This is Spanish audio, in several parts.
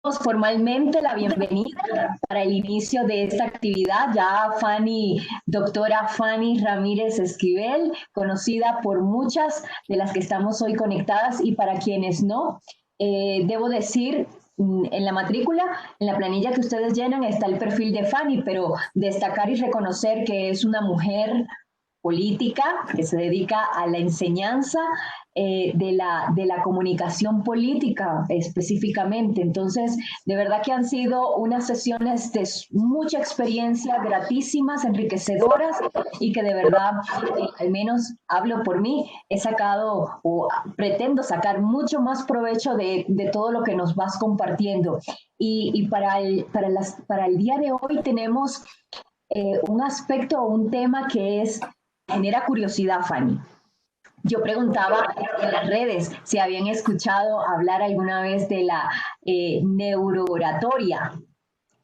formalmente la bienvenida para el inicio de esta actividad. Ya doctora Fanny Ramírez Esquivel, conocida por muchas de las que estamos hoy conectadas y para quienes no, debo decir, en la matrícula, en la planilla que ustedes llenan está el perfil de Fanny, pero destacar y reconocer que es una mujer política que se dedica a la enseñanza de la comunicación política específicamente. Entonces, de verdad que han sido unas sesiones de mucha experiencia, gratísimas, enriquecedoras y que de verdad, al menos hablo por mí, he sacado o pretendo sacar mucho más provecho de todo lo que nos vas compartiendo. Y para el día de hoy tenemos un aspecto o un tema que genera curiosidad, Fanny. Yo preguntaba en las redes si habían escuchado hablar alguna vez de la neurooratoria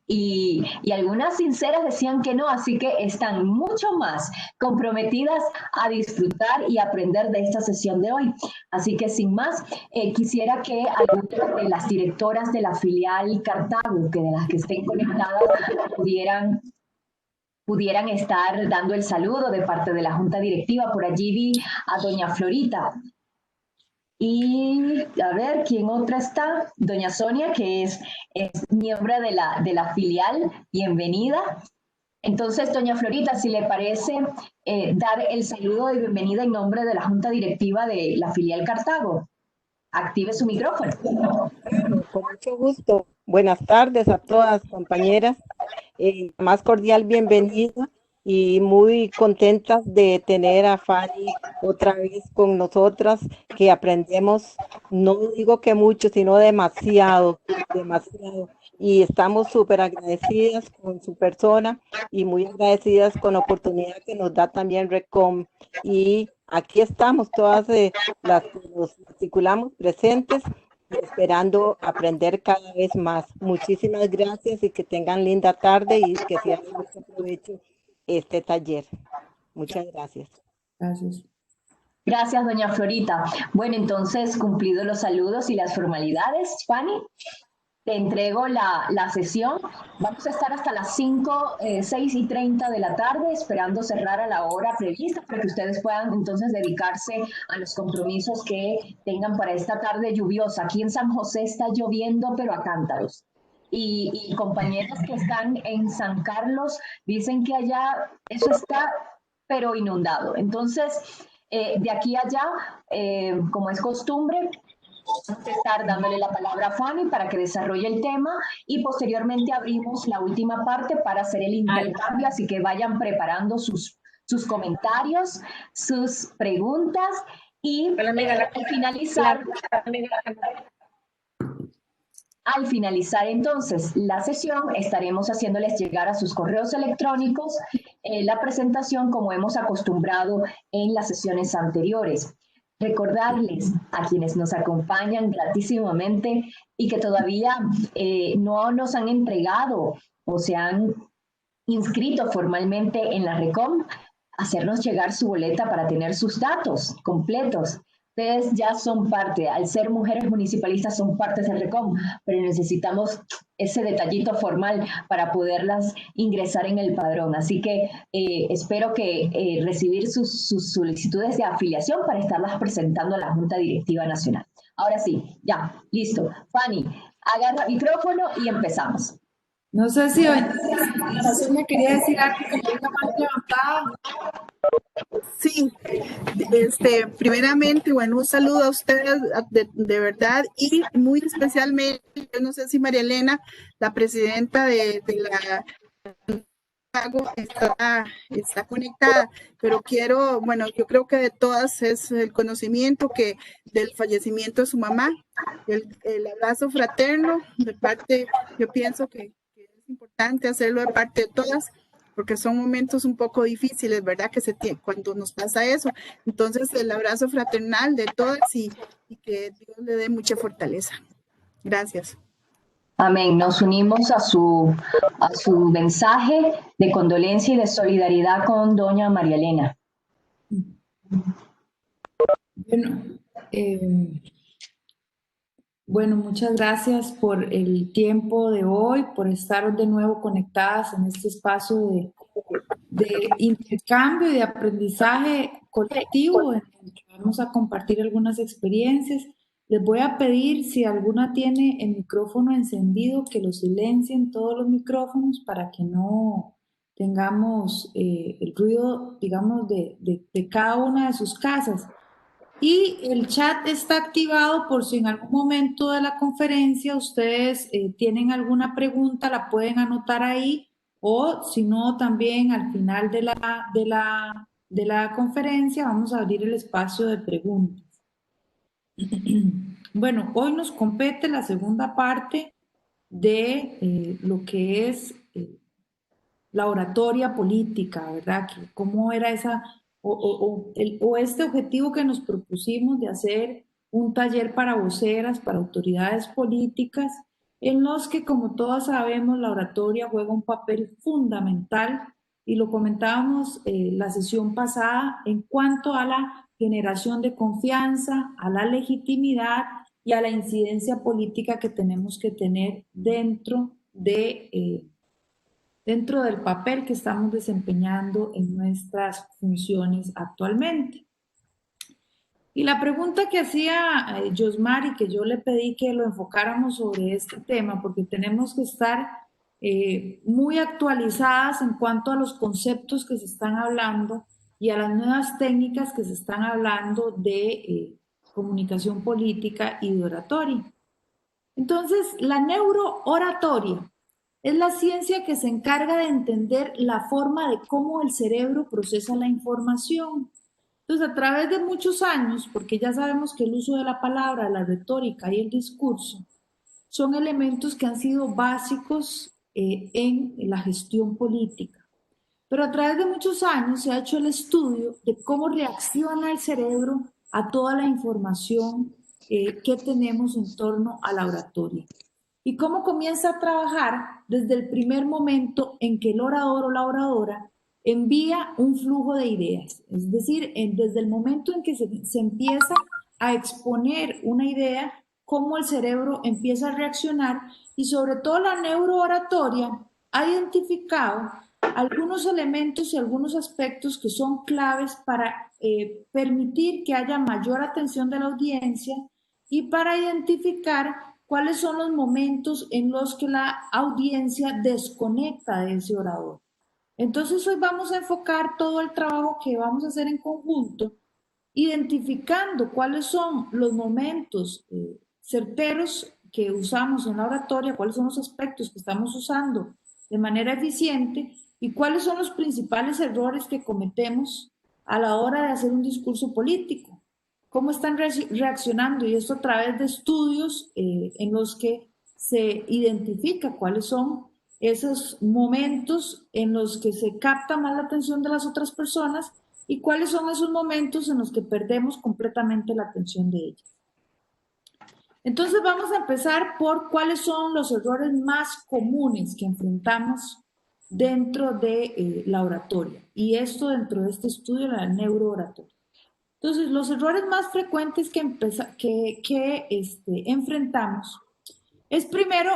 y algunas sinceras decían que no, así que están mucho más comprometidas a disfrutar y aprender de esta sesión de hoy. Así que sin más, quisiera que algunas de las directoras de la filial Cartago, que de las que estén conectadas, pudieran estar dando el saludo de parte de la Junta Directiva. Por allí vi a doña Florita. Y a ver, ¿quién otra está? Doña Sonia, que es miembro de la filial. Bienvenida. Entonces, doña Florita, si le parece, dar el saludo de bienvenida en nombre de la Junta Directiva de la filial Cartago. Active su micrófono. Con mucho gusto. Buenas tardes a todas, compañeras. Más cordial bienvenida y muy contentas de tener a Fanny otra vez con nosotras, que aprendemos, no digo que mucho, sino demasiado, demasiado. Y estamos súper agradecidas con su persona y muy agradecidas con la oportunidad que nos da también RECOM. Y aquí estamos todas las que nos articulamos presentes, esperando aprender cada vez más. Muchísimas gracias y que tengan linda tarde y que sea de mucho provecho este taller. Muchas gracias. Gracias. Gracias, doña Florita. Bueno, entonces, cumplidos los saludos y las formalidades, Fanny, te entrego la sesión. Vamos a estar hasta las 6:30 de la tarde, esperando cerrar a la hora prevista para que ustedes puedan entonces dedicarse a los compromisos que tengan para esta tarde lluviosa. Aquí en San José está lloviendo, pero a cántaros. Y compañeros que están en San Carlos dicen que allá eso está, pero inundado. Entonces, de aquí a allá, como es costumbre, vamos a estar dándole la palabra a Fanny para que desarrolle el tema y posteriormente abrimos la última parte para hacer el intercambio, así que vayan preparando sus comentarios, sus preguntas y al finalizar entonces la sesión estaremos haciéndoles llegar a sus correos electrónicos la presentación como hemos acostumbrado en las sesiones anteriores. Recordarles a quienes nos acompañan gratísimamente y que todavía no nos han entregado o se han inscrito formalmente en la RECOM, hacernos llegar su boleta para tener sus datos completos. Ustedes ya son parte, al ser mujeres municipalistas son partes del RECOM, pero necesitamos ese detallito formal para poderlas ingresar en el padrón. Así que espero que recibir sus solicitudes de afiliación para estarlas presentando a la Junta Directiva Nacional. Ahora sí, ya, listo. Fanny, agarra el micrófono y empezamos. No sé si me quería decir algo que yo tenga más levantada. Sí, primeramente, bueno, un saludo a ustedes de verdad y muy especialmente, yo no sé si María Elena, la presidenta de la está conectada, pero quiero, bueno, yo creo que de todas es el conocimiento que del fallecimiento de su mamá, el abrazo fraterno de parte, yo pienso que es importante hacerlo de parte de todas, porque son momentos un poco difíciles, ¿verdad? Que cuando nos pasa eso. Entonces, el abrazo fraternal de todas y que Dios le dé mucha fortaleza. Gracias. Amén. Nos unimos a su mensaje de condolencia y de solidaridad con doña María Elena. Bueno, Bueno, muchas gracias por el tiempo de hoy, por estar de nuevo conectadas en este espacio de intercambio y de aprendizaje colectivo, en el que vamos a compartir algunas experiencias. Les voy a pedir, si alguna tiene el micrófono encendido, que lo silencien todos los micrófonos para que no tengamos el ruido, digamos, de cada una de sus casas. Y el chat está activado por si en algún momento de la conferencia ustedes tienen alguna pregunta, la pueden anotar ahí, o si no, también al final de la conferencia vamos a abrir el espacio de preguntas. Bueno, hoy nos compete la segunda parte de lo que es la oratoria política, ¿verdad? Que ¿cómo era esa, o este objetivo que nos propusimos de hacer un taller para voceras, para autoridades políticas, en los que, como todos sabemos, la oratoria juega un papel fundamental, y lo comentábamos la sesión pasada, en cuanto a la generación de confianza, a la legitimidad y a la incidencia política que tenemos que tener dentro del papel que estamos desempeñando en nuestras funciones actualmente. Y la pregunta que hacía Josmar, y que yo le pedí que lo enfocáramos sobre este tema, porque tenemos que estar muy actualizadas en cuanto a los conceptos que se están hablando y a las nuevas técnicas que se están hablando de comunicación política y de oratoria. Entonces, la neurooratoria es la ciencia que se encarga de entender la forma de cómo el cerebro procesa la información. Entonces, a través de muchos años, porque ya sabemos que el uso de la palabra, la retórica y el discurso son elementos que han sido básicos en la gestión política. Pero a través de muchos años se ha hecho el estudio de cómo reacciona el cerebro a toda la información que tenemos en torno a la oratoria. Y cómo comienza a trabajar desde el primer momento en que el orador o la oradora envía un flujo de ideas. Es decir, desde el momento en que se empieza a exponer una idea, cómo el cerebro empieza a reaccionar, y sobre todo la neurooratoria ha identificado algunos elementos y algunos aspectos que son claves para permitir que haya mayor atención de la audiencia y para identificar cuáles son los momentos en los que la audiencia desconecta de ese orador. Entonces hoy vamos a enfocar todo el trabajo que vamos a hacer en conjunto, identificando cuáles son los momentos certeros que usamos en la oratoria, cuáles son los aspectos que estamos usando de manera eficiente y cuáles son los principales errores que cometemos a la hora de hacer un discurso político. Cómo están reaccionando, y esto a través de estudios en los que se identifica cuáles son esos momentos en los que se capta más la atención de las otras personas y cuáles son esos momentos en los que perdemos completamente la atención de ellas. Entonces vamos a empezar por cuáles son los errores más comunes que enfrentamos dentro de la oratoria, y esto dentro de este estudio de la neurooratoria. Entonces, los errores más frecuentes que enfrentamos es primero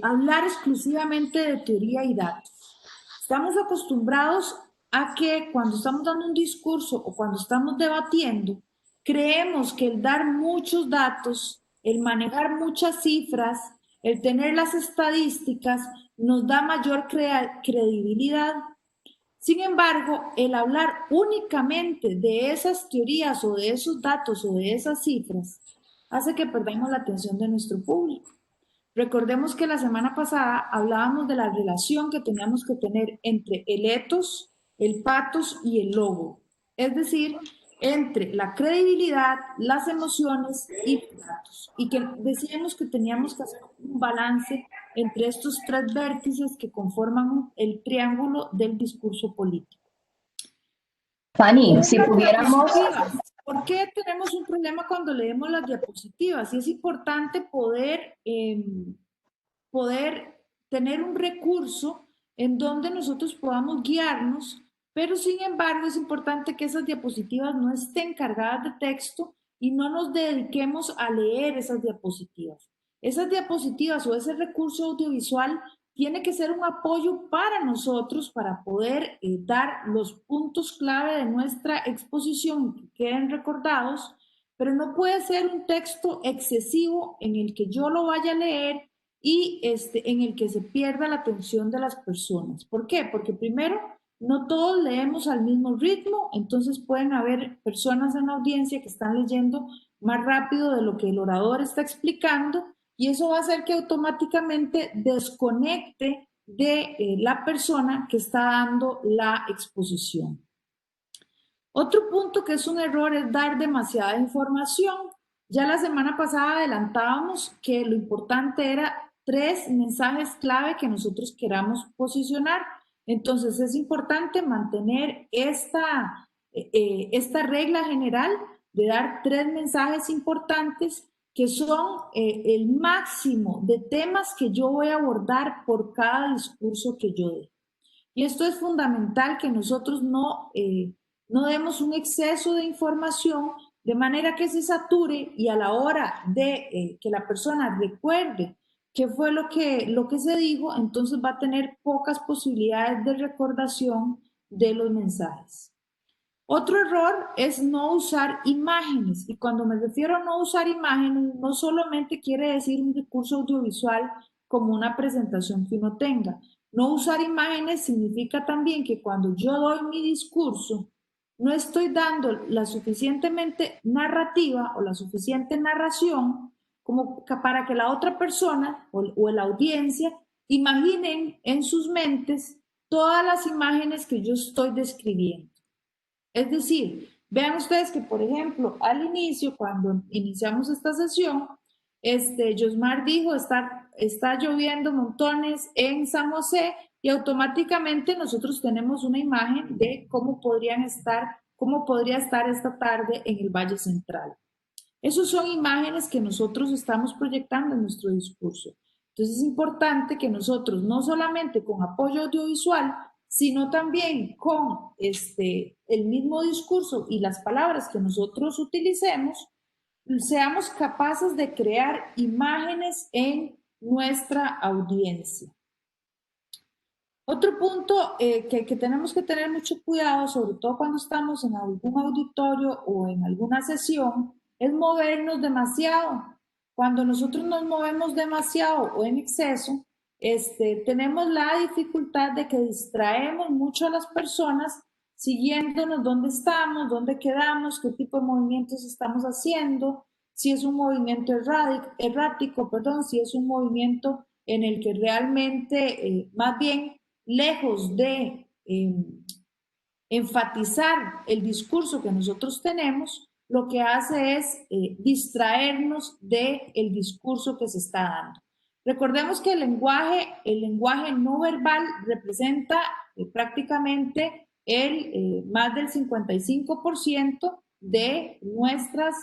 hablar exclusivamente de teoría y datos. Estamos acostumbrados a que cuando estamos dando un discurso o cuando estamos debatiendo, creemos que el dar muchos datos, el manejar muchas cifras, el tener las estadísticas, nos da mayor credibilidad. Sin embargo, el hablar únicamente de esas teorías o de esos datos o de esas cifras hace que perdamos la atención de nuestro público. Recordemos que la semana pasada hablábamos de la relación que teníamos que tener entre el ethos, el pathos y el logo. Es decir, entre la credibilidad, las emociones y los datos. Y que decíamos que teníamos que hacer un balance entre estos tres vértices que conforman el triángulo del discurso político. Fanny, si pudiéramos... ¿Por qué tenemos un problema cuando leemos las diapositivas? Y es importante poder tener un recurso en donde nosotros podamos guiarnos, pero sin embargo es importante que esas diapositivas no estén cargadas de texto y no nos dediquemos a leer esas diapositivas. Esas diapositivas o ese recurso audiovisual tiene que ser un apoyo para nosotros para poder dar los puntos clave de nuestra exposición que queden recordados, pero no puede ser un texto excesivo en el que yo lo vaya a leer y en el que se pierda la atención de las personas. ¿Por qué? Porque primero, no todos leemos al mismo ritmo, entonces pueden haber personas en la audiencia que están leyendo más rápido de lo que el orador está explicando, y eso va a hacer que automáticamente desconecte de la persona que está dando la exposición. Otro punto que es un error es dar demasiada información. Ya la semana pasada adelantábamos que lo importante era 3 mensajes clave que nosotros queramos posicionar. Entonces es importante mantener esta regla general de dar 3 mensajes importantes que son el máximo de temas que yo voy a abordar por cada discurso que yo dé. Y esto es fundamental, que nosotros no demos un exceso de información de manera que se sature, y a la hora de que la persona recuerde qué fue lo que se dijo, entonces va a tener pocas posibilidades de recordación de los mensajes. Otro error es no usar imágenes, y cuando me refiero a no usar imágenes, no solamente quiere decir un recurso audiovisual como una presentación que uno tenga. No usar imágenes significa también que cuando yo doy mi discurso, no estoy dando la suficientemente narrativa o la suficiente narración como para que la otra persona o la audiencia imaginen en sus mentes todas las imágenes que yo estoy describiendo. Es decir, vean ustedes que, por ejemplo, al inicio, cuando iniciamos esta sesión, Josmar dijo, está lloviendo montones en San José, y automáticamente nosotros tenemos una imagen de cómo podría estar esta tarde en el Valle Central. Esas son imágenes que nosotros estamos proyectando en nuestro discurso. Entonces es importante que nosotros, no solamente con apoyo audiovisual, sino también con el mismo discurso y las palabras que nosotros utilicemos, seamos capaces de crear imágenes en nuestra audiencia. Otro punto que tenemos que tener mucho cuidado, sobre todo cuando estamos en algún auditorio o en alguna sesión, es movernos demasiado. Cuando nosotros nos movemos demasiado o en exceso, tenemos la dificultad de que distraemos mucho a las personas siguiéndonos dónde estamos, dónde quedamos, qué tipo de movimientos estamos haciendo, si es un movimiento errático, si es un movimiento en el que realmente, más bien, lejos de enfatizar el discurso que nosotros tenemos, lo que hace es distraernos del discurso que se está dando. Recordemos que el lenguaje no verbal representa prácticamente más del 55% de nuestras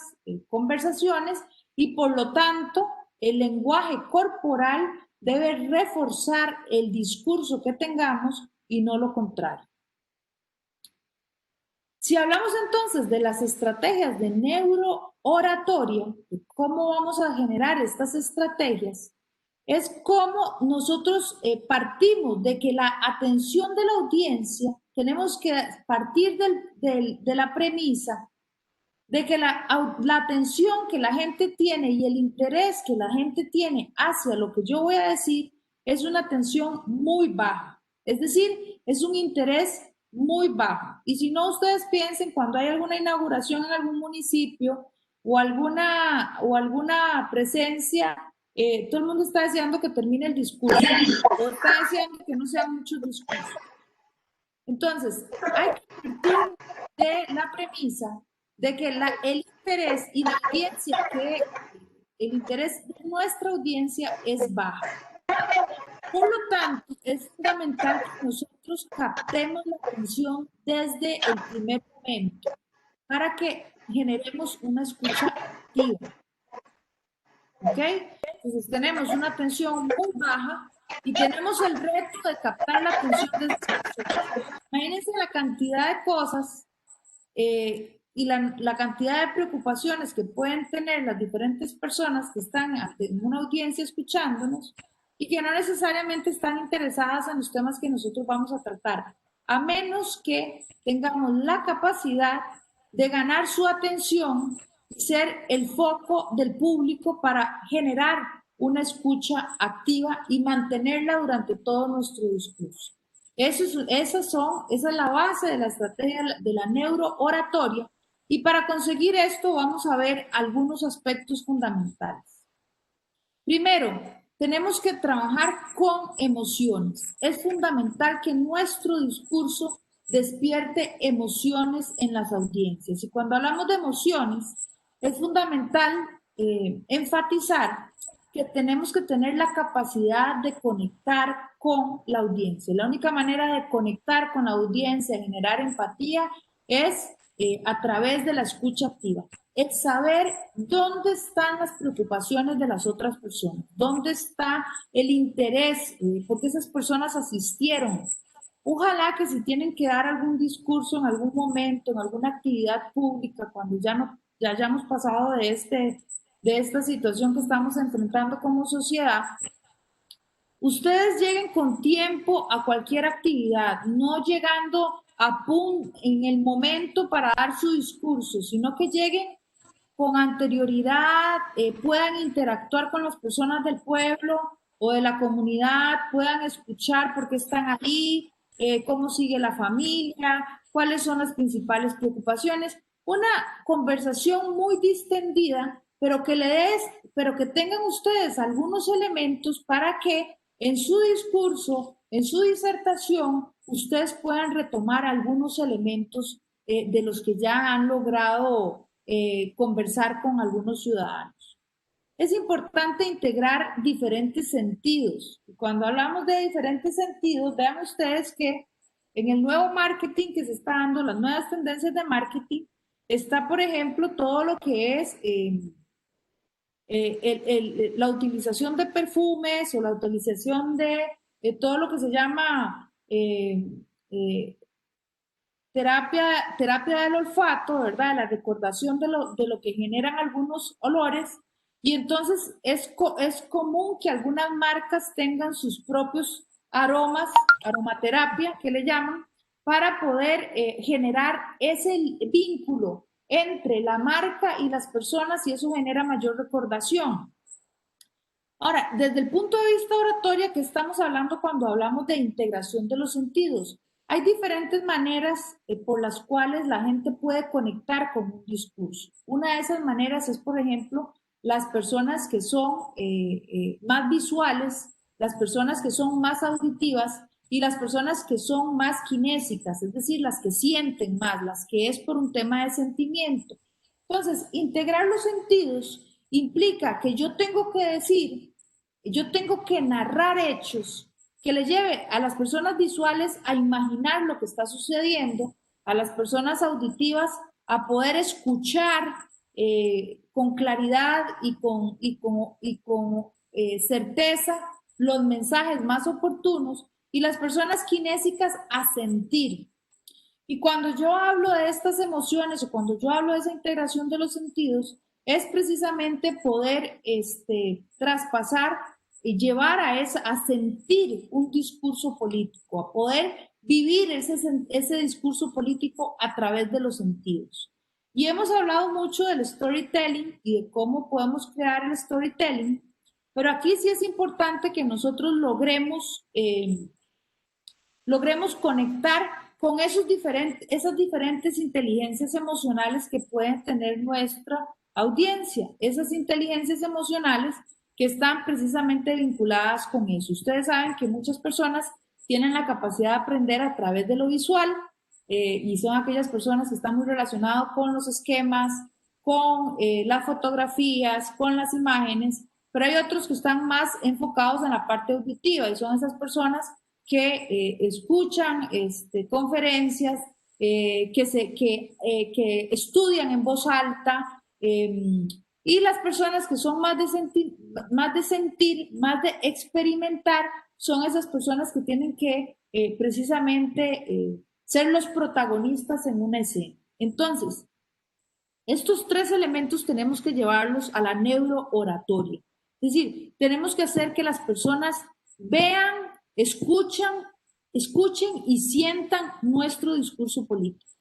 conversaciones, y por lo tanto el lenguaje corporal debe reforzar el discurso que tengamos y no lo contrario. Si hablamos entonces de las estrategias de neurooratoria, de cómo vamos a generar estas estrategias, es cómo nosotros partimos de que la atención de la audiencia, tenemos que partir de la premisa de que la atención que la gente tiene y el interés que la gente tiene hacia lo que yo voy a decir es una atención muy baja. Es decir, es un interés muy bajo. Y si no, ustedes piensen cuando hay alguna inauguración en algún municipio o alguna presencia, todo el mundo está deseando que termine el discurso o está deseando que no sean muchos discursos. Entonces, hay que partir de la premisa de que el interés y la audiencia, que el interés de nuestra audiencia es bajo. Por lo tanto, es fundamental que nosotros captemos la atención desde el primer momento para que generemos una escucha activa. ¿Ok? Entonces tenemos una atención muy baja y tenemos el reto de captar la atención desde el primer momento. Imagínense la cantidad de cosas y la cantidad de preocupaciones que pueden tener las diferentes personas que están en una audiencia escuchándonos y que no necesariamente están interesadas en los temas que nosotros vamos a tratar, a menos que tengamos la capacidad de ganar su atención y ser el foco del público para generar una escucha activa y mantenerla durante todo nuestro discurso. Esa es la base de la estrategia de la neurooratoria, y para conseguir esto vamos a ver algunos aspectos fundamentales. Primero, tenemos que trabajar con emociones. Es fundamental que nuestro discurso despierte emociones en las audiencias. Y cuando hablamos de emociones, es fundamental enfatizar que tenemos que tener la capacidad de conectar con la audiencia. La única manera de conectar con la audiencia, generar empatía, es a través de la escucha activa. Es saber dónde están las preocupaciones de las otras personas, dónde está el interés, porque esas personas asistieron. Ojalá que si tienen que dar algún discurso en algún momento, en alguna actividad pública, cuando ya hayamos pasado de esta situación que estamos enfrentando como sociedad, ustedes lleguen con tiempo a cualquier actividad, no llegando en el momento para dar su discurso, sino que lleguen con anterioridad, puedan interactuar con las personas del pueblo o de la comunidad, puedan escuchar por qué están ahí, cómo sigue la familia, cuáles son las principales preocupaciones. Una conversación muy distendida, pero que tengan ustedes algunos elementos para que en su discurso, en su disertación, ustedes puedan retomar algunos elementos de los que ya han logrado conversar con algunos ciudadanos. Es importante integrar diferentes sentidos. Cuando hablamos de diferentes sentidos, vean ustedes que en el nuevo marketing que se está dando, las nuevas tendencias de marketing, está, por ejemplo, todo lo que es la utilización de perfumes o la utilización de todo lo que se llama terapia del olfato, ¿verdad? La recordación de lo que generan algunos olores. Y entonces es común que algunas marcas tengan sus propios aromas, aromaterapia, que le llaman, para poder generar ese vínculo entre la marca y las personas, y eso genera mayor recordación. Ahora, desde el punto de vista oratoria, ¿qué estamos hablando cuando hablamos de integración de los sentidos? Hay diferentes maneras por las cuales la gente puede conectar con un discurso. Una de esas maneras es, por ejemplo, las personas que son más visuales, las personas que son más auditivas y las personas que son más kinésicas, es decir, las que sienten más, las que es por un tema de sentimiento. Entonces, integrar los sentidos implica que yo tengo que decir, yo tengo que narrar hechos que le lleve a las personas visuales a imaginar lo que está sucediendo, a las personas auditivas a poder escuchar con claridad y con certeza los mensajes más oportunos, y las personas kinésicas a sentir. Y cuando yo hablo de estas emociones o cuando yo hablo de esa integración de los sentidos, es precisamente poder traspasar y llevar a sentir un discurso político, a poder vivir ese discurso político a través de los sentidos. Y hemos hablado mucho del storytelling y de cómo podemos crear el storytelling, pero aquí sí es importante que nosotros logremos conectar con esas diferentes inteligencias emocionales que pueden tener nuestra audiencia, esas inteligencias emocionales que están precisamente vinculadas con eso. Ustedes saben que muchas personas tienen la capacidad de aprender a través de lo visual y son aquellas personas que están muy relacionadas con los esquemas, con las fotografías, con las imágenes, pero hay otros que están más enfocados en la parte auditiva y son esas personas que escuchan conferencias, que estudian en voz alta, y las personas que son más de sentir, más de experimentar, son esas personas que tienen que precisamente ser los protagonistas en una escena. Entonces, Estos 3 elementos tenemos que llevarlos a la neurooratoria. Es decir, tenemos que hacer que las personas vean, escuchen y sientan nuestro discurso político.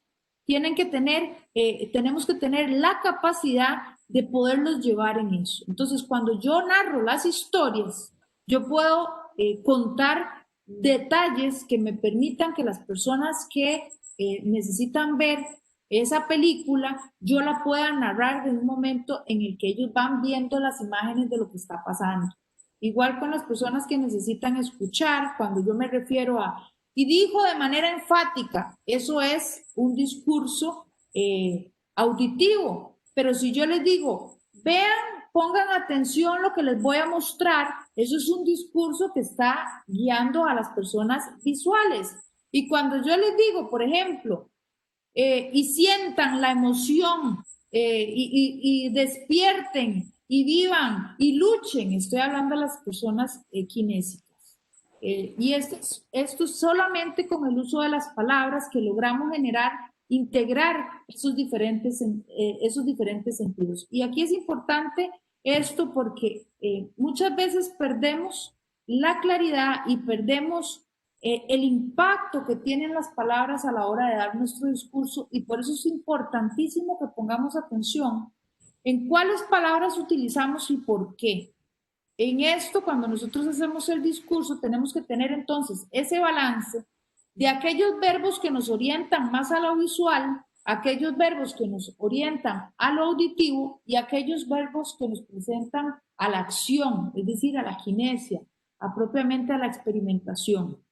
Tenemos que tener la capacidad de poderlos llevar en eso. Entonces, cuando yo narro las historias, yo puedo contar detalles que me permitan que las personas que necesitan ver esa película, yo la pueda narrar en un momento en el que ellos van viendo las imágenes de lo que está pasando. Igual con las personas que necesitan escuchar, cuando yo me refiero a y dijo de manera enfática, eso es un discurso auditivo. Pero si yo les digo, vean, pongan atención lo que les voy a mostrar, eso es un discurso que está guiando a las personas visuales. Y cuando yo les digo, por ejemplo, y sientan la emoción y despierten y vivan y luchen, estoy hablando a las personas kinésicas. Y esto es solamente con el uso de las palabras que logramos integrar esos diferentes sentidos. Y aquí es importante esto porque muchas veces perdemos la claridad y perdemos el impacto que tienen las palabras a la hora de dar nuestro discurso, y por eso es importantísimo que pongamos atención en cuáles palabras utilizamos y por qué. En esto, cuando nosotros hacemos el discurso, tenemos que tener entonces ese balance de aquellos verbos que nos orientan más a lo visual, aquellos verbos que nos orientan a lo auditivo y aquellos verbos que nos presentan a la acción, es decir, a la kinesia, propiamente a la experimentación.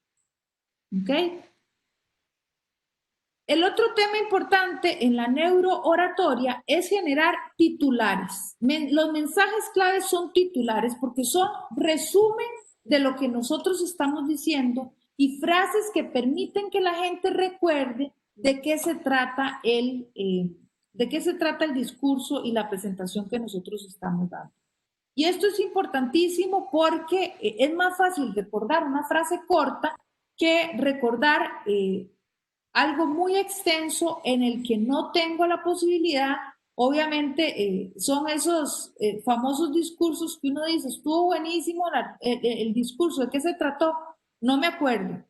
¿Ok? El otro tema importante en la neurooratoria es generar titulares. Los mensajes claves son titulares porque son resumen de lo que nosotros estamos diciendo y frases que permiten que la gente recuerde de qué se trata el discurso y la presentación que nosotros estamos dando. Y esto es importantísimo porque es más fácil recordar una frase corta que recordar algo muy extenso en el que no tengo la posibilidad. Obviamente son esos famosos discursos que uno dice, estuvo buenísimo el discurso, ¿de qué se trató? No me acuerdo,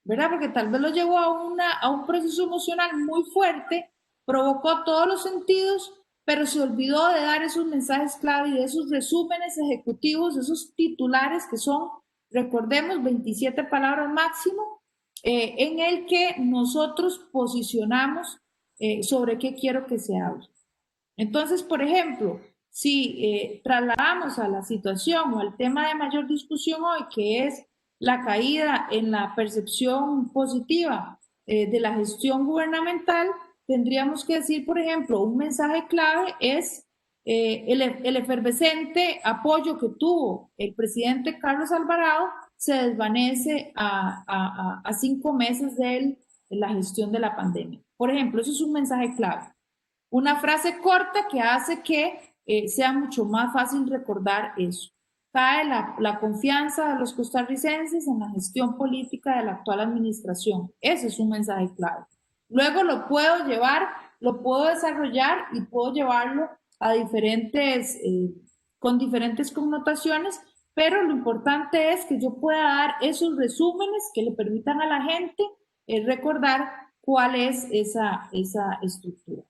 ¿verdad? Porque tal vez lo llevó a un proceso emocional muy fuerte, provocó todos los sentidos, pero se olvidó de dar esos mensajes clave y de esos resúmenes ejecutivos, esos titulares que son, recordemos, 27 palabras máximo, en el que nosotros posicionamos sobre qué quiero que se hable. Entonces, por ejemplo, si trasladamos a la situación o al tema de mayor discusión hoy, que es la caída en la percepción positiva de la gestión gubernamental, tendríamos que decir, por ejemplo, un mensaje clave es el efervescente apoyo que tuvo el presidente Carlos Alvarado se desvanece a 5 meses de la gestión de la pandemia. Por ejemplo, eso es un mensaje clave. Una frase corta que hace que sea mucho más fácil recordar eso. Cae la confianza de los costarricenses en la gestión política de la actual administración. Ese es un mensaje clave. Luego lo puedo llevar, lo puedo desarrollar y puedo llevarlo a con diferentes connotaciones, pero lo importante es que yo pueda dar esos resúmenes que le permitan a la gente recordar cuál es esa estructura.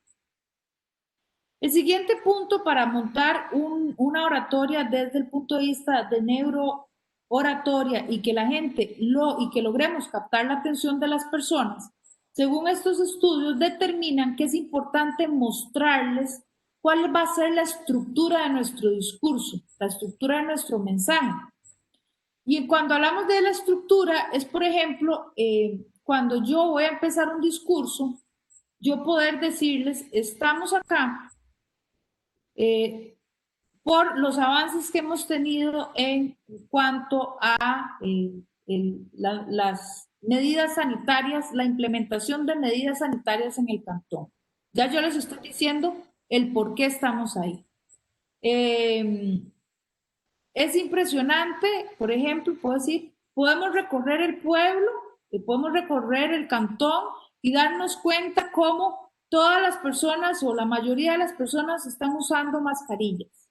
El siguiente punto para montar una oratoria desde el punto de vista de neurooratoria y que la gente y que logremos captar la atención de las personas, según estos estudios determinan que es importante mostrarles cuál va a ser la estructura de nuestro discurso, la estructura de nuestro mensaje. Y cuando hablamos de la estructura, es por ejemplo, cuando yo voy a empezar un discurso, yo poder decirles, estamos acá por los avances que hemos tenido en cuanto a las medidas sanitarias, la implementación de medidas sanitarias en el cantón. Ya yo les estoy diciendo el por qué estamos ahí. Es impresionante, por ejemplo, puedo decir, podemos recorrer el pueblo, podemos recorrer el cantón y darnos cuenta cómo todas las personas o la mayoría de las personas están usando mascarillas.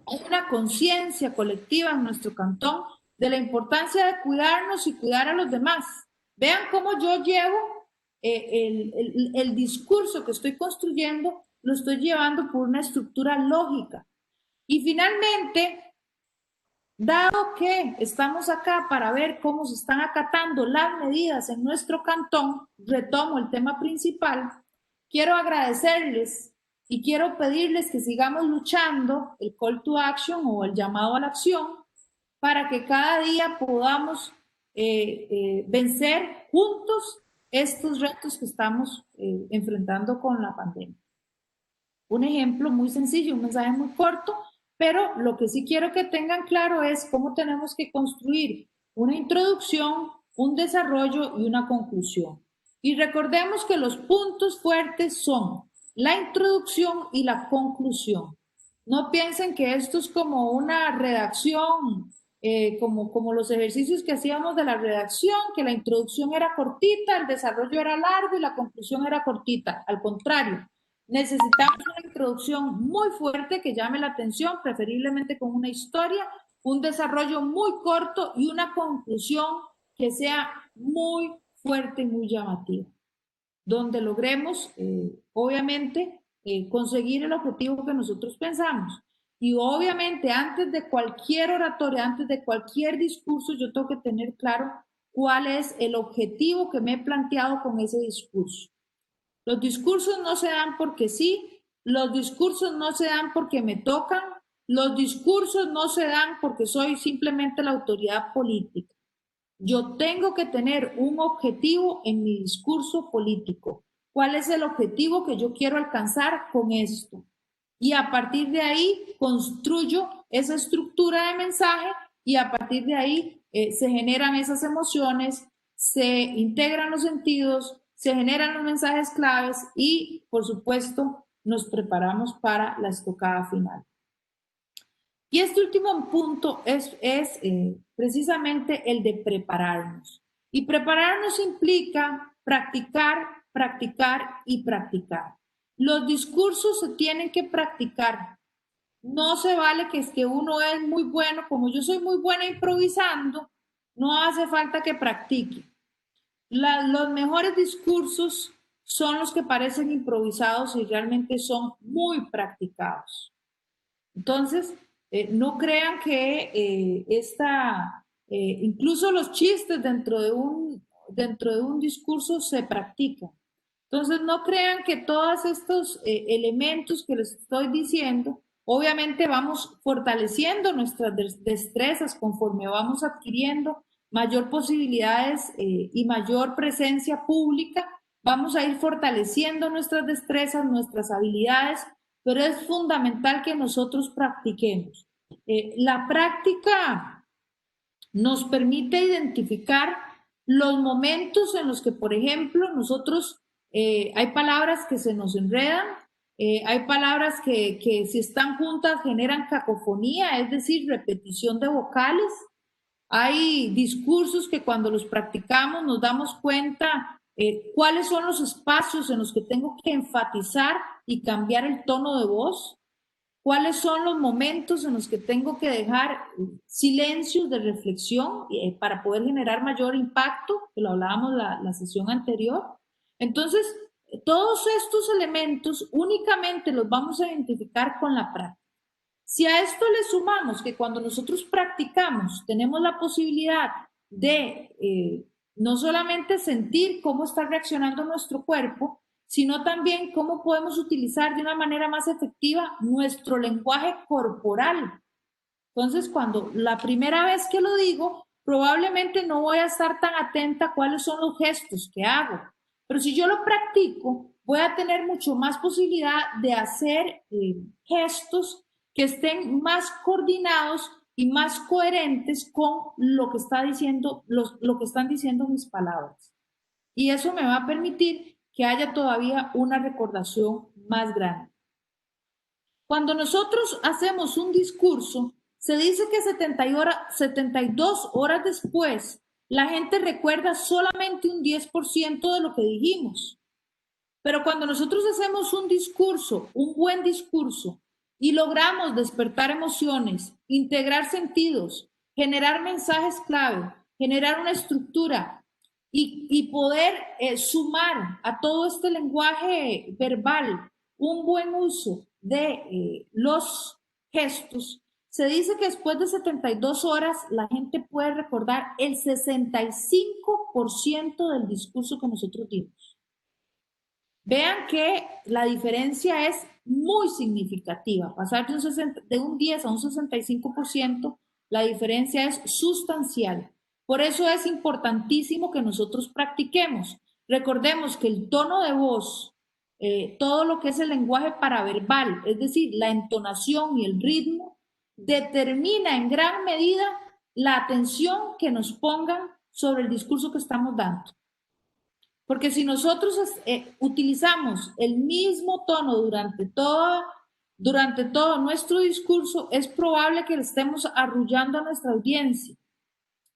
Hay una conciencia colectiva en nuestro cantón de la importancia de cuidarnos y cuidar a los demás. Vean cómo yo llevo el discurso que estoy construyendo, lo estoy llevando por una estructura lógica. Y finalmente, dado que estamos acá para ver cómo se están acatando las medidas en nuestro cantón, retomo el tema principal, quiero agradecerles y quiero pedirles que sigamos luchando el call to action o el llamado a la acción para que cada día podamos vencer juntos estos retos que estamos enfrentando con la pandemia. Un ejemplo muy sencillo, un mensaje muy corto, pero lo que sí quiero que tengan claro es cómo tenemos que construir una introducción, un desarrollo y una conclusión. Y recordemos que los puntos fuertes son la introducción y la conclusión. No piensen que esto es como una redacción, como los ejercicios que hacíamos de la redacción, que la introducción era cortita, el desarrollo era largo y la conclusión era cortita. Al contrario, necesitamos una introducción muy fuerte que llame la atención, preferiblemente con una historia, un desarrollo muy corto y una conclusión que sea muy fuerte y muy llamativa, donde logremos, obviamente, conseguir el objetivo que nosotros pensamos. Y obviamente, antes de cualquier oratoria, antes de cualquier discurso, yo tengo que tener claro cuál es el objetivo que me he planteado con ese discurso. Los discursos no se dan porque sí, los discursos no se dan porque me tocan, los discursos no se dan porque soy simplemente la autoridad política. Yo tengo que tener un objetivo en mi discurso político. ¿Cuál es el objetivo que yo quiero alcanzar con esto? Y a partir de ahí construyo esa estructura de mensaje y a partir de ahí se generan esas emociones, se integran los sentidos, se generan los mensajes claves y, por supuesto, nos preparamos para la estocada final. Y este último punto es precisamente el de prepararnos. Y prepararnos implica practicar, practicar y practicar. Los discursos se tienen que practicar. No se vale que es que uno es muy bueno, como yo soy muy buena improvisando, no hace falta que practique. Los mejores discursos son los que parecen improvisados y realmente son muy practicados. Entonces, no crean que incluso los chistes dentro de un discurso se practican. Entonces, no crean que todos estos elementos que les estoy diciendo, obviamente vamos fortaleciendo nuestras destrezas conforme vamos adquiriendo mayor posibilidades y mayor presencia pública, vamos a ir fortaleciendo nuestras destrezas, nuestras habilidades, pero es fundamental que nosotros practiquemos. La práctica nos permite identificar los momentos en los que, por ejemplo, nosotros hay palabras que se nos enredan, hay palabras que si están juntas generan cacofonía, es decir, repetición de vocales. Hay discursos que cuando los practicamos nos damos cuenta cuáles son los espacios en los que tengo que enfatizar y cambiar el tono de voz, cuáles son los momentos en los que tengo que dejar silencios de reflexión para poder generar mayor impacto, que lo hablábamos la sesión anterior. Entonces, todos estos elementos únicamente los vamos a identificar con la práctica. Si a esto le sumamos que cuando nosotros practicamos tenemos la posibilidad de no solamente sentir cómo está reaccionando nuestro cuerpo, sino también cómo podemos utilizar de una manera más efectiva nuestro lenguaje corporal. Entonces, cuando la primera vez que lo digo, probablemente no voy a estar tan atenta a cuáles son los gestos que hago. Pero si yo lo practico, voy a tener mucho más posibilidad de hacer gestos que estén más coordinados y más coherentes con lo que está diciendo, lo que están diciendo mis palabras. Y eso me va a permitir que haya todavía una recordación más grande. Cuando nosotros hacemos un discurso, se dice que 72 horas después, la gente recuerda solamente un 10% de lo que dijimos. Pero cuando nosotros hacemos un discurso, un buen discurso, y logramos despertar emociones, integrar sentidos, generar mensajes clave, generar una estructura y poder sumar a todo este lenguaje verbal un buen uso de los gestos, se dice que después de 72 horas la gente puede recordar el 65% del discurso que nosotros dimos. Vean que la diferencia es muy significativa. Pasar de un 10 a un 65%, la diferencia es sustancial. Por eso es importantísimo que nosotros practiquemos. Recordemos que el tono de voz, todo lo que es el lenguaje paraverbal, es decir, la entonación y el ritmo, determina en gran medida la atención que nos pongan sobre el discurso que estamos dando. Porque si nosotros utilizamos el mismo tono durante todo nuestro discurso, es probable que le estemos arrullando a nuestra audiencia.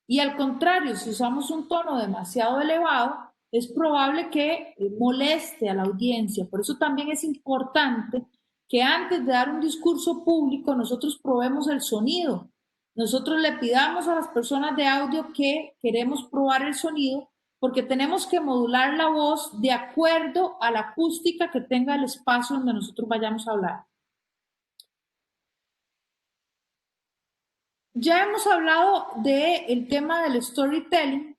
Y al contrario, si usamos un tono demasiado elevado, es probable que moleste a la audiencia. Por eso también es importante que antes de dar un discurso público, nosotros probemos el sonido. Nosotros le pidamos a las personas de audio que queremos probar el sonido, porque tenemos que modular la voz de acuerdo a la acústica que tenga el espacio donde nosotros vayamos a hablar. Ya hemos hablado del tema del storytelling,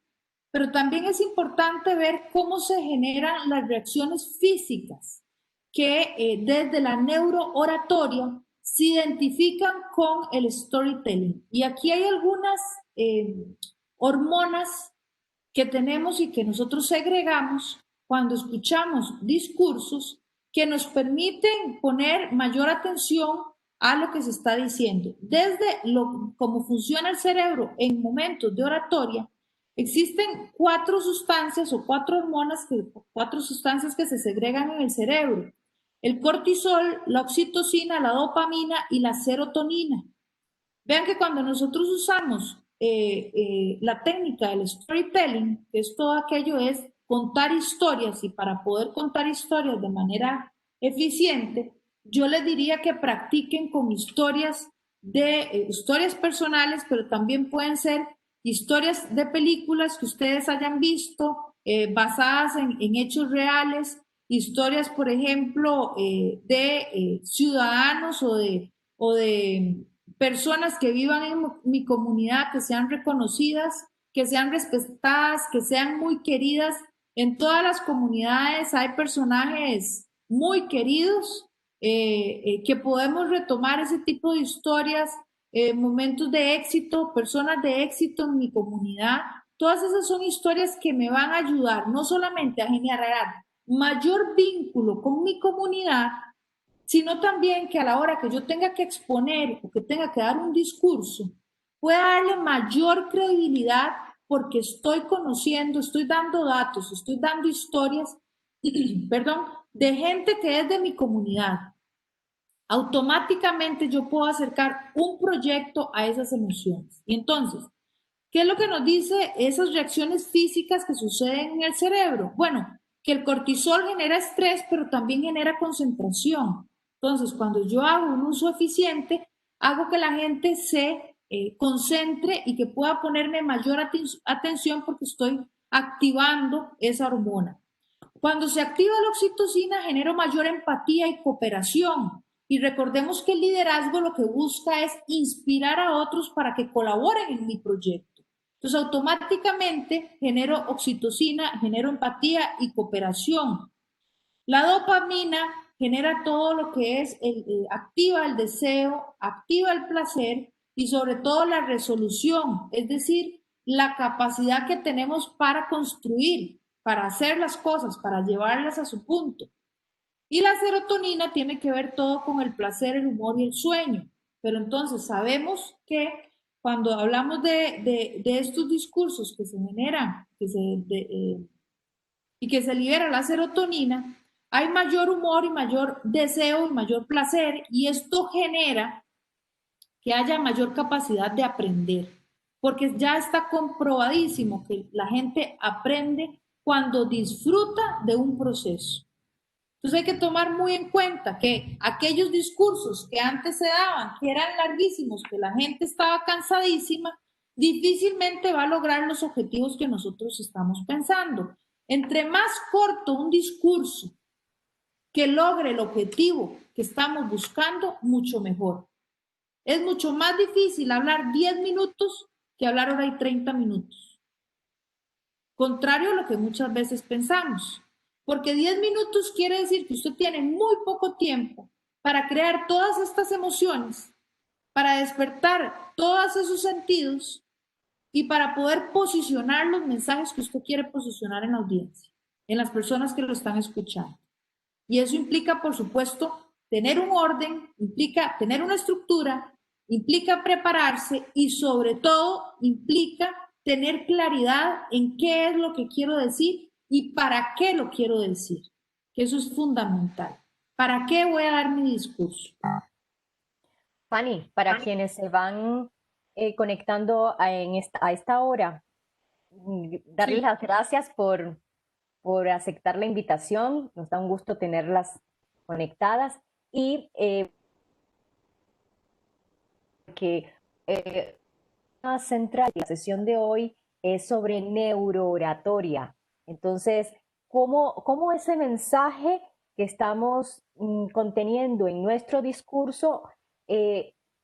pero también es importante ver cómo se generan las reacciones físicas que desde la neurooratoria se identifican con el storytelling. Y aquí hay algunas hormonas que tenemos y que nosotros segregamos cuando escuchamos discursos que nos permiten poner mayor atención a lo que se está diciendo. Desde cómo funciona el cerebro en momentos de oratoria, existen 4 sustancias o 4 hormonas, 4 sustancias que se segregan en el cerebro. El cortisol, la oxitocina, la dopamina y la serotonina. Vean que cuando nosotros usamos la técnica del storytelling, que es todo aquello es contar historias, y para poder contar historias de manera eficiente, yo les diría que practiquen con historias personales, pero también pueden ser historias de películas que ustedes hayan visto, basadas en hechos reales, historias, por ejemplo, de ciudadanos o de personas que vivan en mi comunidad, que sean reconocidas, que sean respetadas, que sean muy queridas. En todas las comunidades hay personajes muy queridos, que podemos retomar ese tipo de historias, momentos de éxito, personas de éxito en mi comunidad. Todas esas son historias que me van a ayudar no solamente a generar mayor vínculo con mi comunidad, sino también que a la hora que yo tenga que exponer o que tenga que dar un discurso, pueda darle mayor credibilidad porque estoy conociendo, estoy dando datos, estoy dando historias, perdón, de gente que es de mi comunidad. Automáticamente yo puedo acercar un proyecto a esas emociones. Y entonces, ¿qué es lo que nos dice esas reacciones físicas que suceden en el cerebro? Bueno, que el cortisol genera estrés, pero también genera concentración. Entonces, cuando yo hago un uso eficiente, hago que la gente se concentre y que pueda ponerme mayor atención porque estoy activando esa hormona. Cuando se activa la oxitocina, genero mayor empatía y cooperación. Y recordemos que el liderazgo lo que busca es inspirar a otros para que colaboren en mi proyecto. Entonces, automáticamente genero oxitocina, genero empatía y cooperación. La dopamina genera todo lo que es, activa el deseo, activa el placer y sobre todo la resolución, es decir, la capacidad que tenemos para construir, para hacer las cosas, para llevarlas a su punto. Y la serotonina tiene que ver todo con el placer, el humor y el sueño. Pero entonces sabemos que cuando hablamos de estos discursos que se generan y que se libera la serotonina, hay mayor humor y mayor deseo y mayor placer, y esto genera que haya mayor capacidad de aprender, porque ya está comprobadísimo que la gente aprende cuando disfruta de un proceso. Entonces hay que tomar muy en cuenta que aquellos discursos que antes se daban, que eran larguísimos, que la gente estaba cansadísima, difícilmente va a lograr los objetivos que nosotros estamos pensando. Entre más corto un discurso que logre el objetivo que estamos buscando, mucho mejor. Es mucho más difícil hablar 10 minutos que hablar hora y 30 minutos. Contrario a lo que muchas veces pensamos. Porque 10 minutos quiere decir que usted tiene muy poco tiempo para crear todas estas emociones, para despertar todos esos sentidos y para poder posicionar los mensajes que usted quiere posicionar en la audiencia, en las personas que lo están escuchando. Y eso implica, por supuesto, tener un orden, implica tener una estructura, implica prepararse y sobre todo implica tener claridad en qué es lo que quiero decir y para qué lo quiero decir, que eso es fundamental. ¿Para qué voy a dar mi discurso? Fanny, para quienes se van conectando a esta hora, darles las gracias por aceptar la invitación. Nos da un gusto tenerlas conectadas y que tema central de la sesión de hoy es sobre neurooratoria. Entonces, ¿cómo ese mensaje que estamos conteniendo en nuestro discurso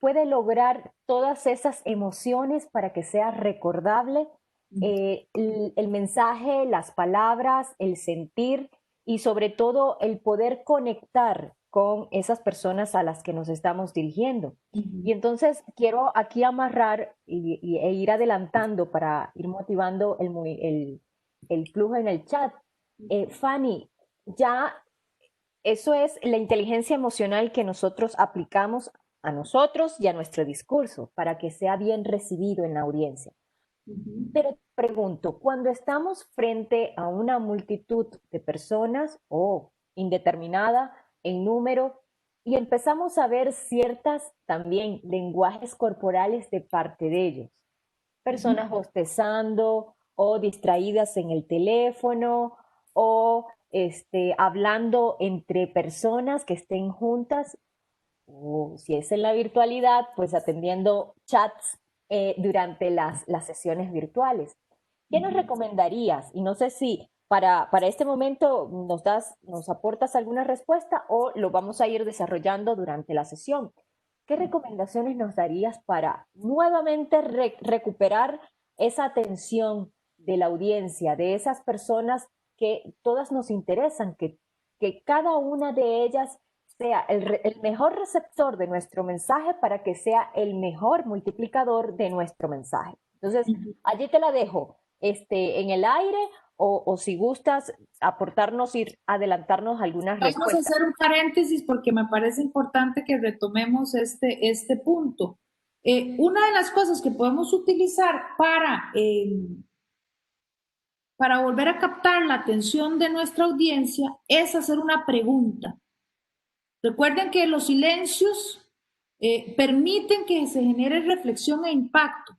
puede lograr todas esas emociones para que sea recordable el mensaje, las palabras, el sentir y sobre todo el poder conectar con esas personas a las que nos estamos dirigiendo? Y entonces quiero aquí amarrar e ir adelantando para ir motivando el flujo en el chat. Fanny, ya eso es la inteligencia emocional que nosotros aplicamos a nosotros y a nuestro discurso para que sea bien recibido en la audiencia. Pero te pregunto, cuando estamos frente a una multitud de personas o indeterminada en número y empezamos a ver ciertas también lenguajes corporales de parte de ellos, personas bostezando o distraídas en el teléfono o hablando entre personas que estén juntas, o si es en la virtualidad, pues atendiendo chats durante las sesiones virtuales. ¿Qué nos recomendarías? Y no sé si para este momento nos aportas alguna respuesta o lo vamos a ir desarrollando durante la sesión. ¿Qué recomendaciones nos darías para nuevamente recuperar esa atención de la audiencia, de esas personas que todas nos interesan, que cada una de ellas sea el mejor receptor de nuestro mensaje para que sea el mejor multiplicador de nuestro mensaje? Entonces, allí te la dejo en el aire o si gustas aportarnos y adelantarnos algunas respuestas. Vamos a hacer un paréntesis porque me parece importante que retomemos este punto. Una de las cosas que podemos utilizar para volver a captar la atención de nuestra audiencia es hacer una pregunta. Recuerden que los silencios permiten que se genere reflexión e impacto.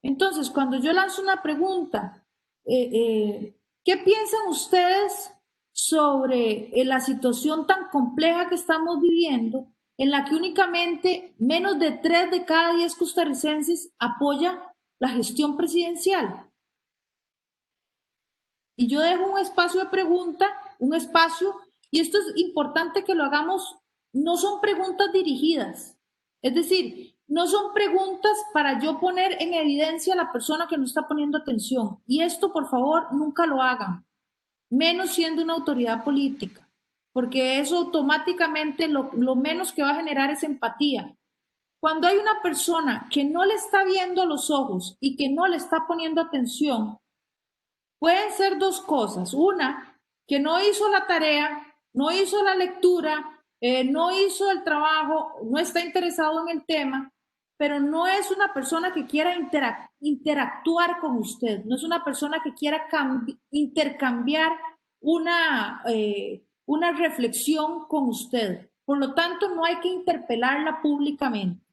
Entonces, cuando yo lanzo una pregunta, ¿qué piensan ustedes sobre la situación tan compleja que estamos viviendo, en la que únicamente menos de 3 de cada 10 costarricenses apoya la gestión presidencial? Y yo dejo un espacio de pregunta, y esto es importante que lo hagamos, no son preguntas dirigidas, es decir, no son preguntas para yo poner en evidencia a la persona que no está poniendo atención. Y esto, por favor, nunca lo hagan, menos siendo una autoridad política, porque eso automáticamente lo menos que va a generar es empatía. Cuando hay una persona que no le está viendo a los ojos y que no le está poniendo atención, pueden ser dos cosas. Una, que no hizo la tarea, no hizo la lectura, no hizo el trabajo, no está interesado en el tema, pero no es una persona que quiera interactuar con usted, no es una persona que quiera intercambiar una reflexión con usted. Por lo tanto, no hay que interpelarla públicamente.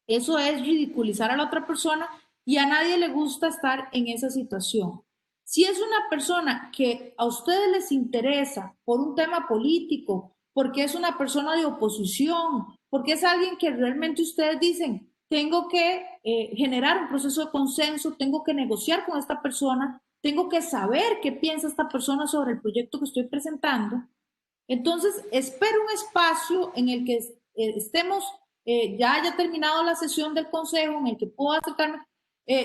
Eso es ridiculizar a la otra persona y a nadie le gusta estar en esa situación. Si es una persona que a ustedes les interesa por un tema político, porque es una persona de oposición, porque es alguien que realmente ustedes dicen, tengo que generar un proceso de consenso, tengo que negociar con esta persona, tengo que saber qué piensa esta persona sobre el proyecto que estoy presentando. Entonces, espero un espacio en el que estemos, ya haya terminado la sesión del consejo, en el que pueda acercarme.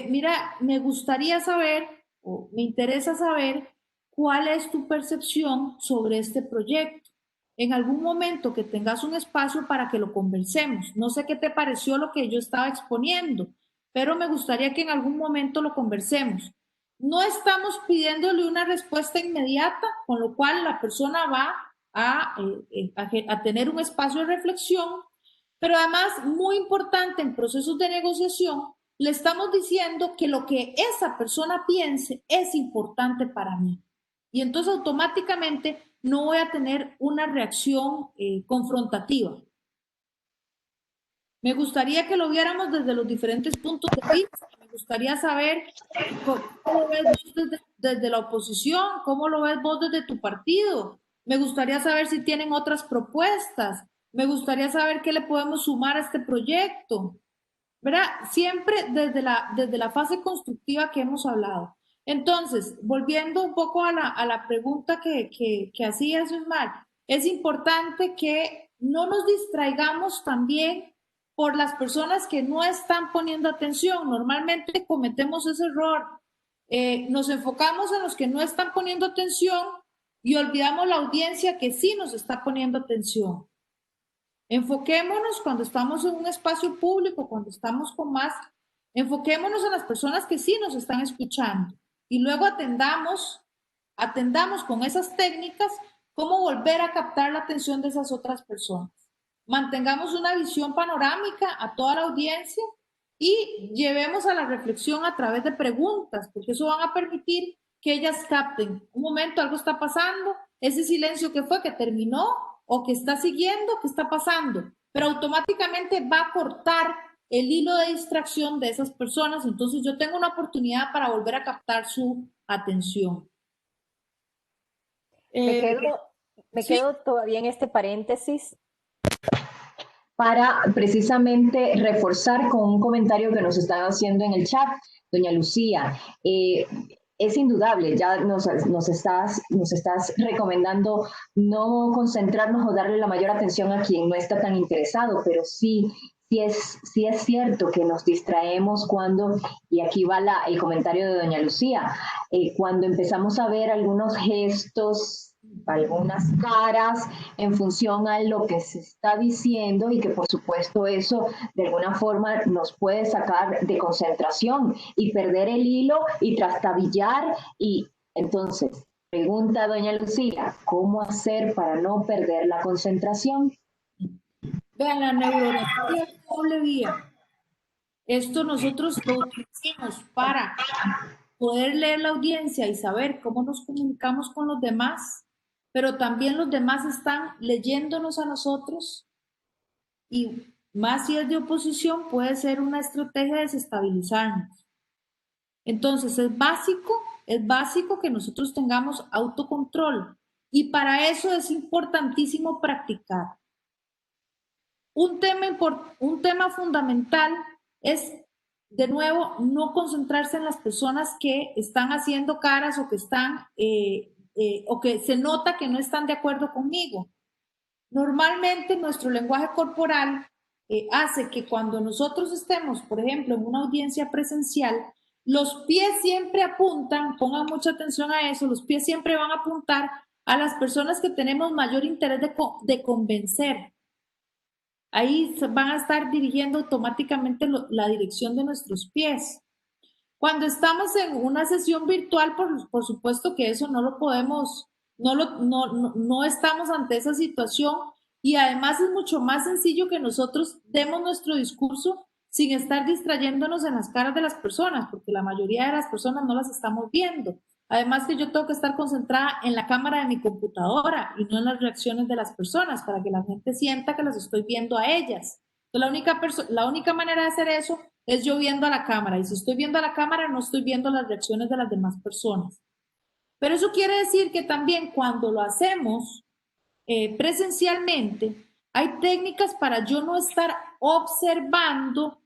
Mira, me gustaría saber, o me interesa saber, cuál es tu percepción sobre este proyecto. En algún momento que tengas un espacio para que lo conversemos. No sé qué te pareció lo que yo estaba exponiendo, pero me gustaría que en algún momento lo conversemos. No estamos pidiéndole una respuesta inmediata, con lo cual la persona va a tener un espacio de reflexión, pero además, muy importante en procesos de negociación, le estamos diciendo que lo que esa persona piense es importante para mí. Y entonces automáticamente no voy a tener una reacción confrontativa. Me gustaría que lo viéramos desde los diferentes puntos de vista. Me gustaría saber cómo lo ves vos desde la oposición, cómo lo ves vos desde tu partido. Me gustaría saber si tienen otras propuestas. Me gustaría saber qué le podemos sumar a este proyecto. ¿Verdad? Siempre desde la fase constructiva que hemos hablado. Entonces, volviendo un poco a la pregunta que hacía Susmar, es importante que no nos distraigamos también por las personas que no están poniendo atención. Normalmente cometemos ese error. Nos enfocamos en los que no están poniendo atención y olvidamos la audiencia que sí nos está poniendo atención. Enfoquémonos cuando estamos en un espacio público, cuando estamos con más, enfoquémonos en las personas que sí nos están escuchando y luego atendamos con esas técnicas cómo volver a captar la atención de esas otras personas. Mantengamos una visión panorámica a toda la audiencia y llevemos a la reflexión a través de preguntas, porque eso van a permitir que ellas capten. Un momento, algo está pasando, ese silencio que fue, que terminó, o que está siguiendo, qué está pasando, pero automáticamente va a cortar el hilo de distracción de esas personas, entonces yo tengo una oportunidad para volver a captar su atención. Me quedo todavía en este paréntesis para precisamente reforzar con un comentario que nos están haciendo en el chat, doña Lucía. Es indudable, ya nos estás recomendando no concentrarnos o darle la mayor atención a quien no está tan interesado, pero sí es cierto que nos distraemos cuando, y aquí va el comentario de doña Lucía, cuando empezamos a ver algunos gestos, algunas caras en función a lo que se está diciendo y que por supuesto eso de alguna forma nos puede sacar de concentración y perder el hilo y trastabillar. Y entonces, pregunta doña Lucía, ¿cómo hacer para no perder la concentración? Vean, la neurología es doble vía. Esto nosotros lo utilizamos para poder leer la audiencia y saber cómo nos comunicamos con los demás, pero también los demás están leyéndonos a nosotros y más si es de oposición puede ser una estrategia de desestabilizarnos. Entonces es básico que nosotros tengamos autocontrol y para eso es importantísimo practicar. Un tema fundamental es, de nuevo, no concentrarse en las personas que están haciendo caras o que están o que se nota que no están de acuerdo conmigo. Normalmente nuestro lenguaje corporal hace que cuando nosotros estemos, por ejemplo, en una audiencia presencial, los pies siempre apuntan, pongan mucha atención a eso, los pies siempre van a apuntar a las personas que tenemos mayor interés de convencer. Ahí van a estar dirigiendo automáticamente la dirección de nuestros pies. Cuando estamos en una sesión virtual, por supuesto que eso no lo podemos, no estamos ante esa situación y además es mucho más sencillo que nosotros demos nuestro discurso sin estar distrayéndonos en las caras de las personas, porque la mayoría de las personas no las estamos viendo. Además que yo tengo que estar concentrada en la cámara de mi computadora y no en las reacciones de las personas para que la gente sienta que las estoy viendo a ellas. Entonces, la única manera de hacer eso es yo viendo a la cámara. Y si estoy viendo a la cámara, no estoy viendo las reacciones de las demás personas. Pero eso quiere decir que también cuando lo hacemos presencialmente, hay técnicas para yo no estar observando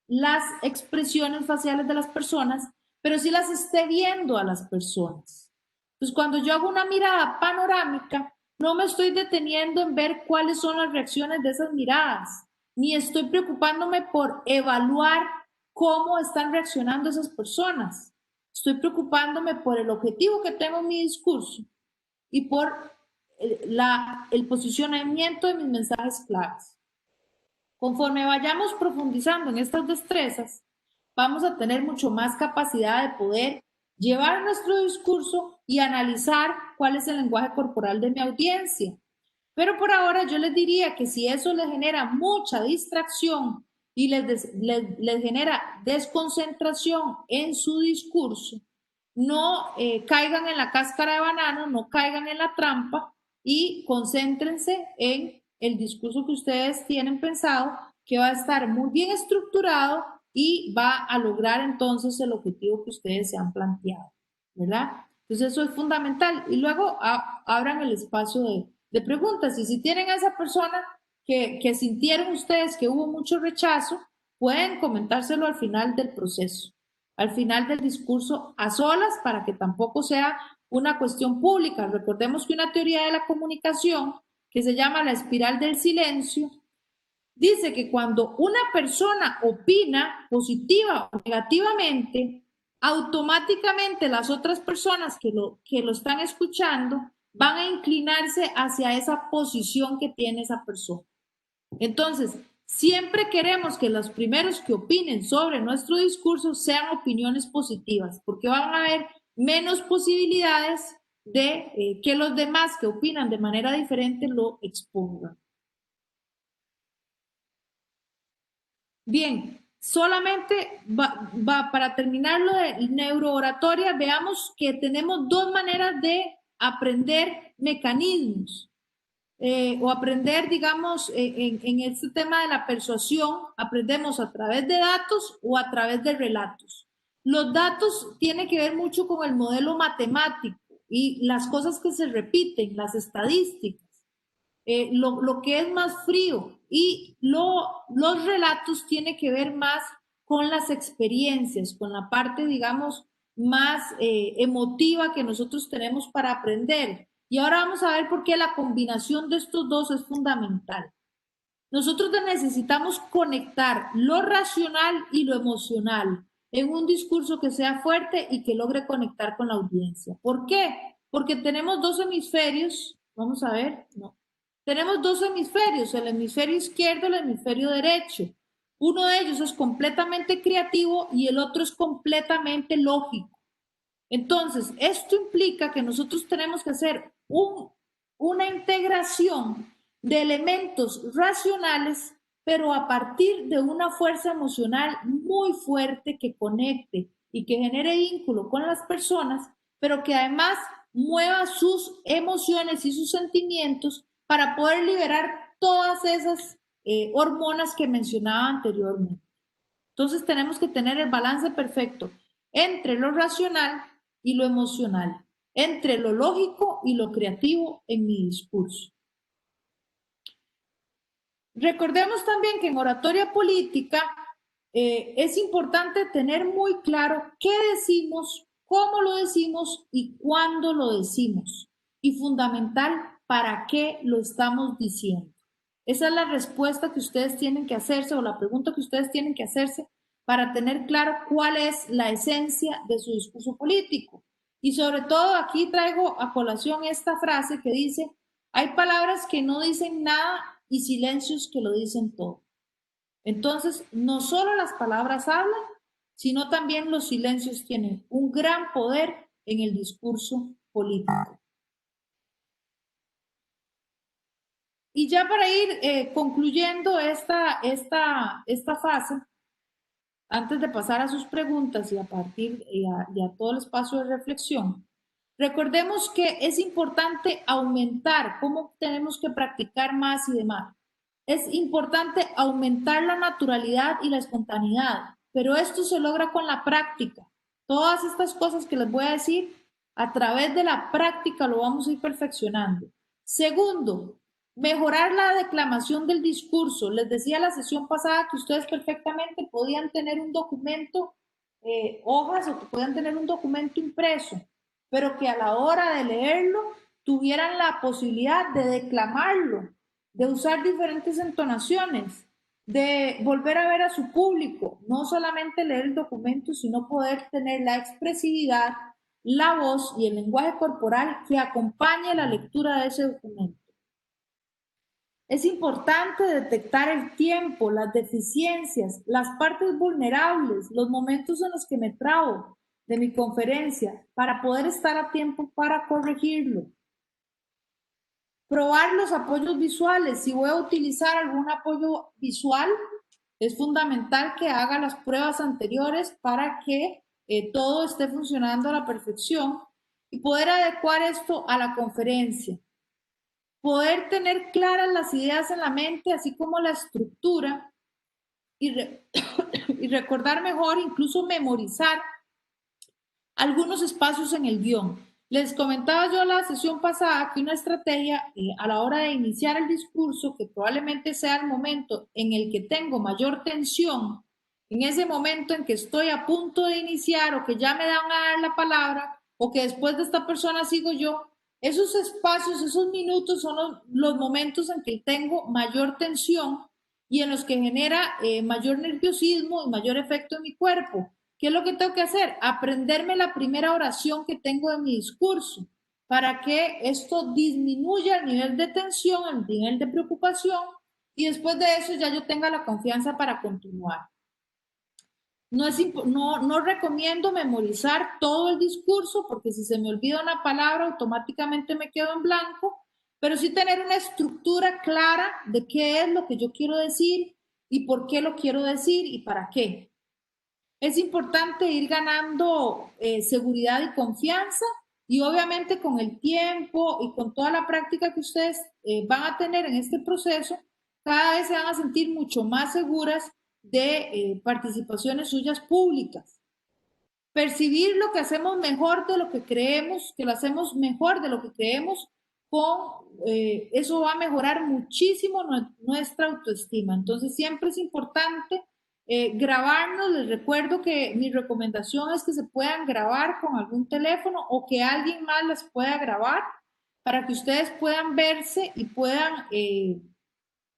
las expresiones faciales de las personas, pero sí las esté viendo a las personas. Entonces, cuando yo hago una mirada panorámica, no me estoy deteniendo en ver cuáles son las reacciones de esas miradas, ni estoy preocupándome por evaluar cómo están reaccionando esas personas. Estoy preocupándome por el objetivo que tengo en mi discurso y por el posicionamiento de mis mensajes claves. Conforme vayamos profundizando en estas destrezas, vamos a tener mucho más capacidad de poder llevar nuestro discurso y analizar cuál es el lenguaje corporal de mi audiencia. Pero por ahora yo les diría que si eso les genera mucha distracción y les genera desconcentración en su discurso, no caigan en la cáscara de banano, no caigan en la trampa y concéntrense en el discurso que ustedes tienen pensado, que va a estar muy bien estructurado y va a lograr entonces el objetivo que ustedes se han planteado, ¿verdad? Entonces eso es fundamental. Y luego abran el espacio de preguntas. Y si tienen a esa persona que sintieron ustedes que hubo mucho rechazo, pueden comentárselo al final del proceso, al final del discurso a solas, para que tampoco sea una cuestión pública. Recordemos que una teoría de la comunicación que se llama la espiral del silencio dice que cuando una persona opina positiva o negativamente, automáticamente las otras personas que lo están escuchando van a inclinarse hacia esa posición que tiene esa persona. Entonces, siempre queremos que los primeros que opinen sobre nuestro discurso sean opiniones positivas, porque van a haber menos posibilidades de que los demás que opinan de manera diferente lo expongan. Bien, solamente para terminar lo de neurooratoria, veamos que tenemos dos maneras de aprender mecanismos o aprender, digamos, en este tema de la persuasión, aprendemos a través de datos o a través de relatos. Los datos tienen que ver mucho con el modelo matemático y las cosas que se repiten, las estadísticas. Lo que es más frío, y los relatos tienen que ver más con las experiencias, con la parte, digamos, más emotiva que nosotros tenemos para aprender. Y ahora vamos a ver por qué la combinación de estos dos es fundamental. Nosotros necesitamos conectar lo racional y lo emocional en un discurso que sea fuerte y que logre conectar con la audiencia. ¿Por qué? Porque tenemos dos hemisferios. Vamos a ver, no. Tenemos dos hemisferios, el hemisferio izquierdo y el hemisferio derecho. Uno de ellos es completamente creativo y el otro es completamente lógico. Entonces, esto implica que nosotros tenemos que hacer una integración de elementos racionales, pero a partir de una fuerza emocional muy fuerte que conecte y que genere vínculo con las personas, pero que además mueva sus emociones y sus sentimientos para poder liberar todas esas hormonas que mencionaba anteriormente. Entonces tenemos que tener el balance perfecto entre lo racional y lo emocional, entre lo lógico y lo creativo en mi discurso. Recordemos también que en oratoria política es importante tener muy claro qué decimos, cómo lo decimos y cuándo lo decimos. Y fundamental, para qué lo estamos diciendo. Esa es la respuesta que ustedes tienen que hacerse, o la pregunta que ustedes tienen que hacerse para tener claro cuál es la esencia de su discurso político. Y sobre todo aquí traigo a colación esta frase que dice: hay palabras que no dicen nada y silencios que lo dicen todo. Entonces, no solo las palabras hablan, sino también los silencios tienen un gran poder en el discurso político. Y ya para ir concluyendo esta fase, antes de pasar a sus preguntas y a partir y a todo el espacio de reflexión, recordemos que es importante aumentar, cómo tenemos que practicar más y demás. Es importante aumentar la naturalidad y la espontaneidad, pero esto se logra con la práctica. Todas estas cosas que les voy a decir A través de la práctica lo vamos a ir perfeccionando. Segundo, mejorar la declamación del discurso. Les decía la sesión pasada que ustedes perfectamente podían tener un documento, hojas, o que podían tener un documento impreso, pero que a la hora de leerlo tuvieran la posibilidad de declamarlo, de usar diferentes entonaciones, de volver a ver a su público, no solamente leer el documento, sino poder tener la expresividad, la voz y el lenguaje corporal que acompañe la lectura de ese documento. Es importante detectar el tiempo, las deficiencias, las partes vulnerables, los momentos en los que me trabo de mi conferencia para poder estar a tiempo para corregirlo. Probar los apoyos visuales. Si voy a utilizar algún apoyo visual, es fundamental que haga las pruebas anteriores para que todo esté funcionando a la perfección y poder adecuar esto a la conferencia. Poder tener claras las ideas en la mente, así como la estructura, y recordar mejor, incluso memorizar algunos espacios en el guión. Les comentaba yo la sesión pasada que una estrategia a la hora de iniciar el discurso, que probablemente sea el momento en el que tengo mayor tensión, en ese momento en que estoy a punto de iniciar o que ya me dan a dar la palabra o que después de esta persona sigo yo, esos espacios, esos minutos son los momentos en que tengo mayor tensión y en los que genera mayor nerviosismo y mayor efecto en mi cuerpo. ¿Qué es lo que tengo que hacer? Aprenderme la primera oración que tengo de mi discurso para que esto disminuya el nivel de tensión, el nivel de preocupación y después de eso ya yo tenga la confianza para continuar. No recomiendo memorizar todo el discurso porque si se me olvida una palabra automáticamente me quedo en blanco, pero sí tener una estructura clara de qué es lo que yo quiero decir y por qué lo quiero decir y para qué. Es importante ir ganando seguridad y confianza y obviamente con el tiempo y con toda la práctica que ustedes van a tener en este proceso, cada vez se van a sentir mucho más seguras de participaciones suyas públicas. Percibir lo que hacemos mejor de lo que creemos, que lo hacemos mejor de lo que creemos, eso va a mejorar muchísimo nuestra autoestima. Entonces siempre es importante grabarnos. Les recuerdo que mi recomendación es que se puedan grabar con algún teléfono o que alguien más las pueda grabar para que ustedes puedan verse y puedan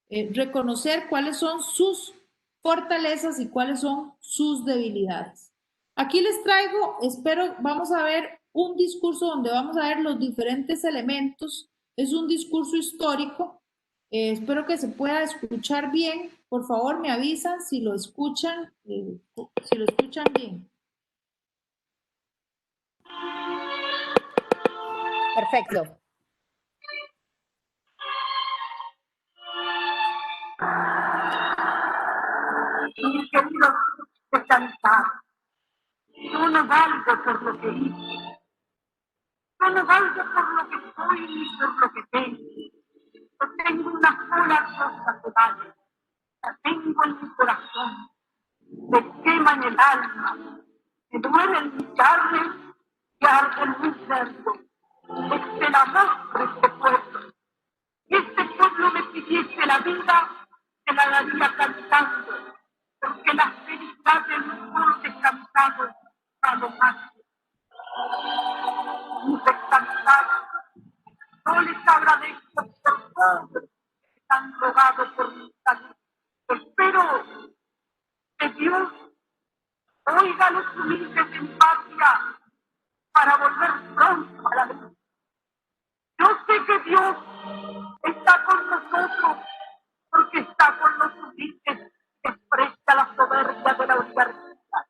reconocer cuáles son sus fortalezas y cuáles son sus debilidades. Aquí les traigo, vamos a ver un discurso donde vamos a ver los diferentes elementos. Es un discurso histórico. Espero que se pueda escuchar bien. Por favor, me avisan si lo escuchan bien. Perfecto. Mis queridos de cantar, yo no valgo por lo que hice, yo no valgo por lo que soy ni por lo que tengo. Yo tengo una sola cosa que vale, la tengo en mi corazón, me quema en el alma, me duele en mi carne y arde en mi cerdo. Es el amor de este pueblo. Si este pueblo me pidiese la vida, se la daría cantando, porque la felicidad del pueblo descansado a lo más. Mis descansados, no les agradezco por todo que han rogado por mi salud. Espero que Dios oiga los humildes en patria para volver pronto a la luz. Yo sé que Dios está con nosotros porque está con los humildes que expresa la soberbia de la universidad.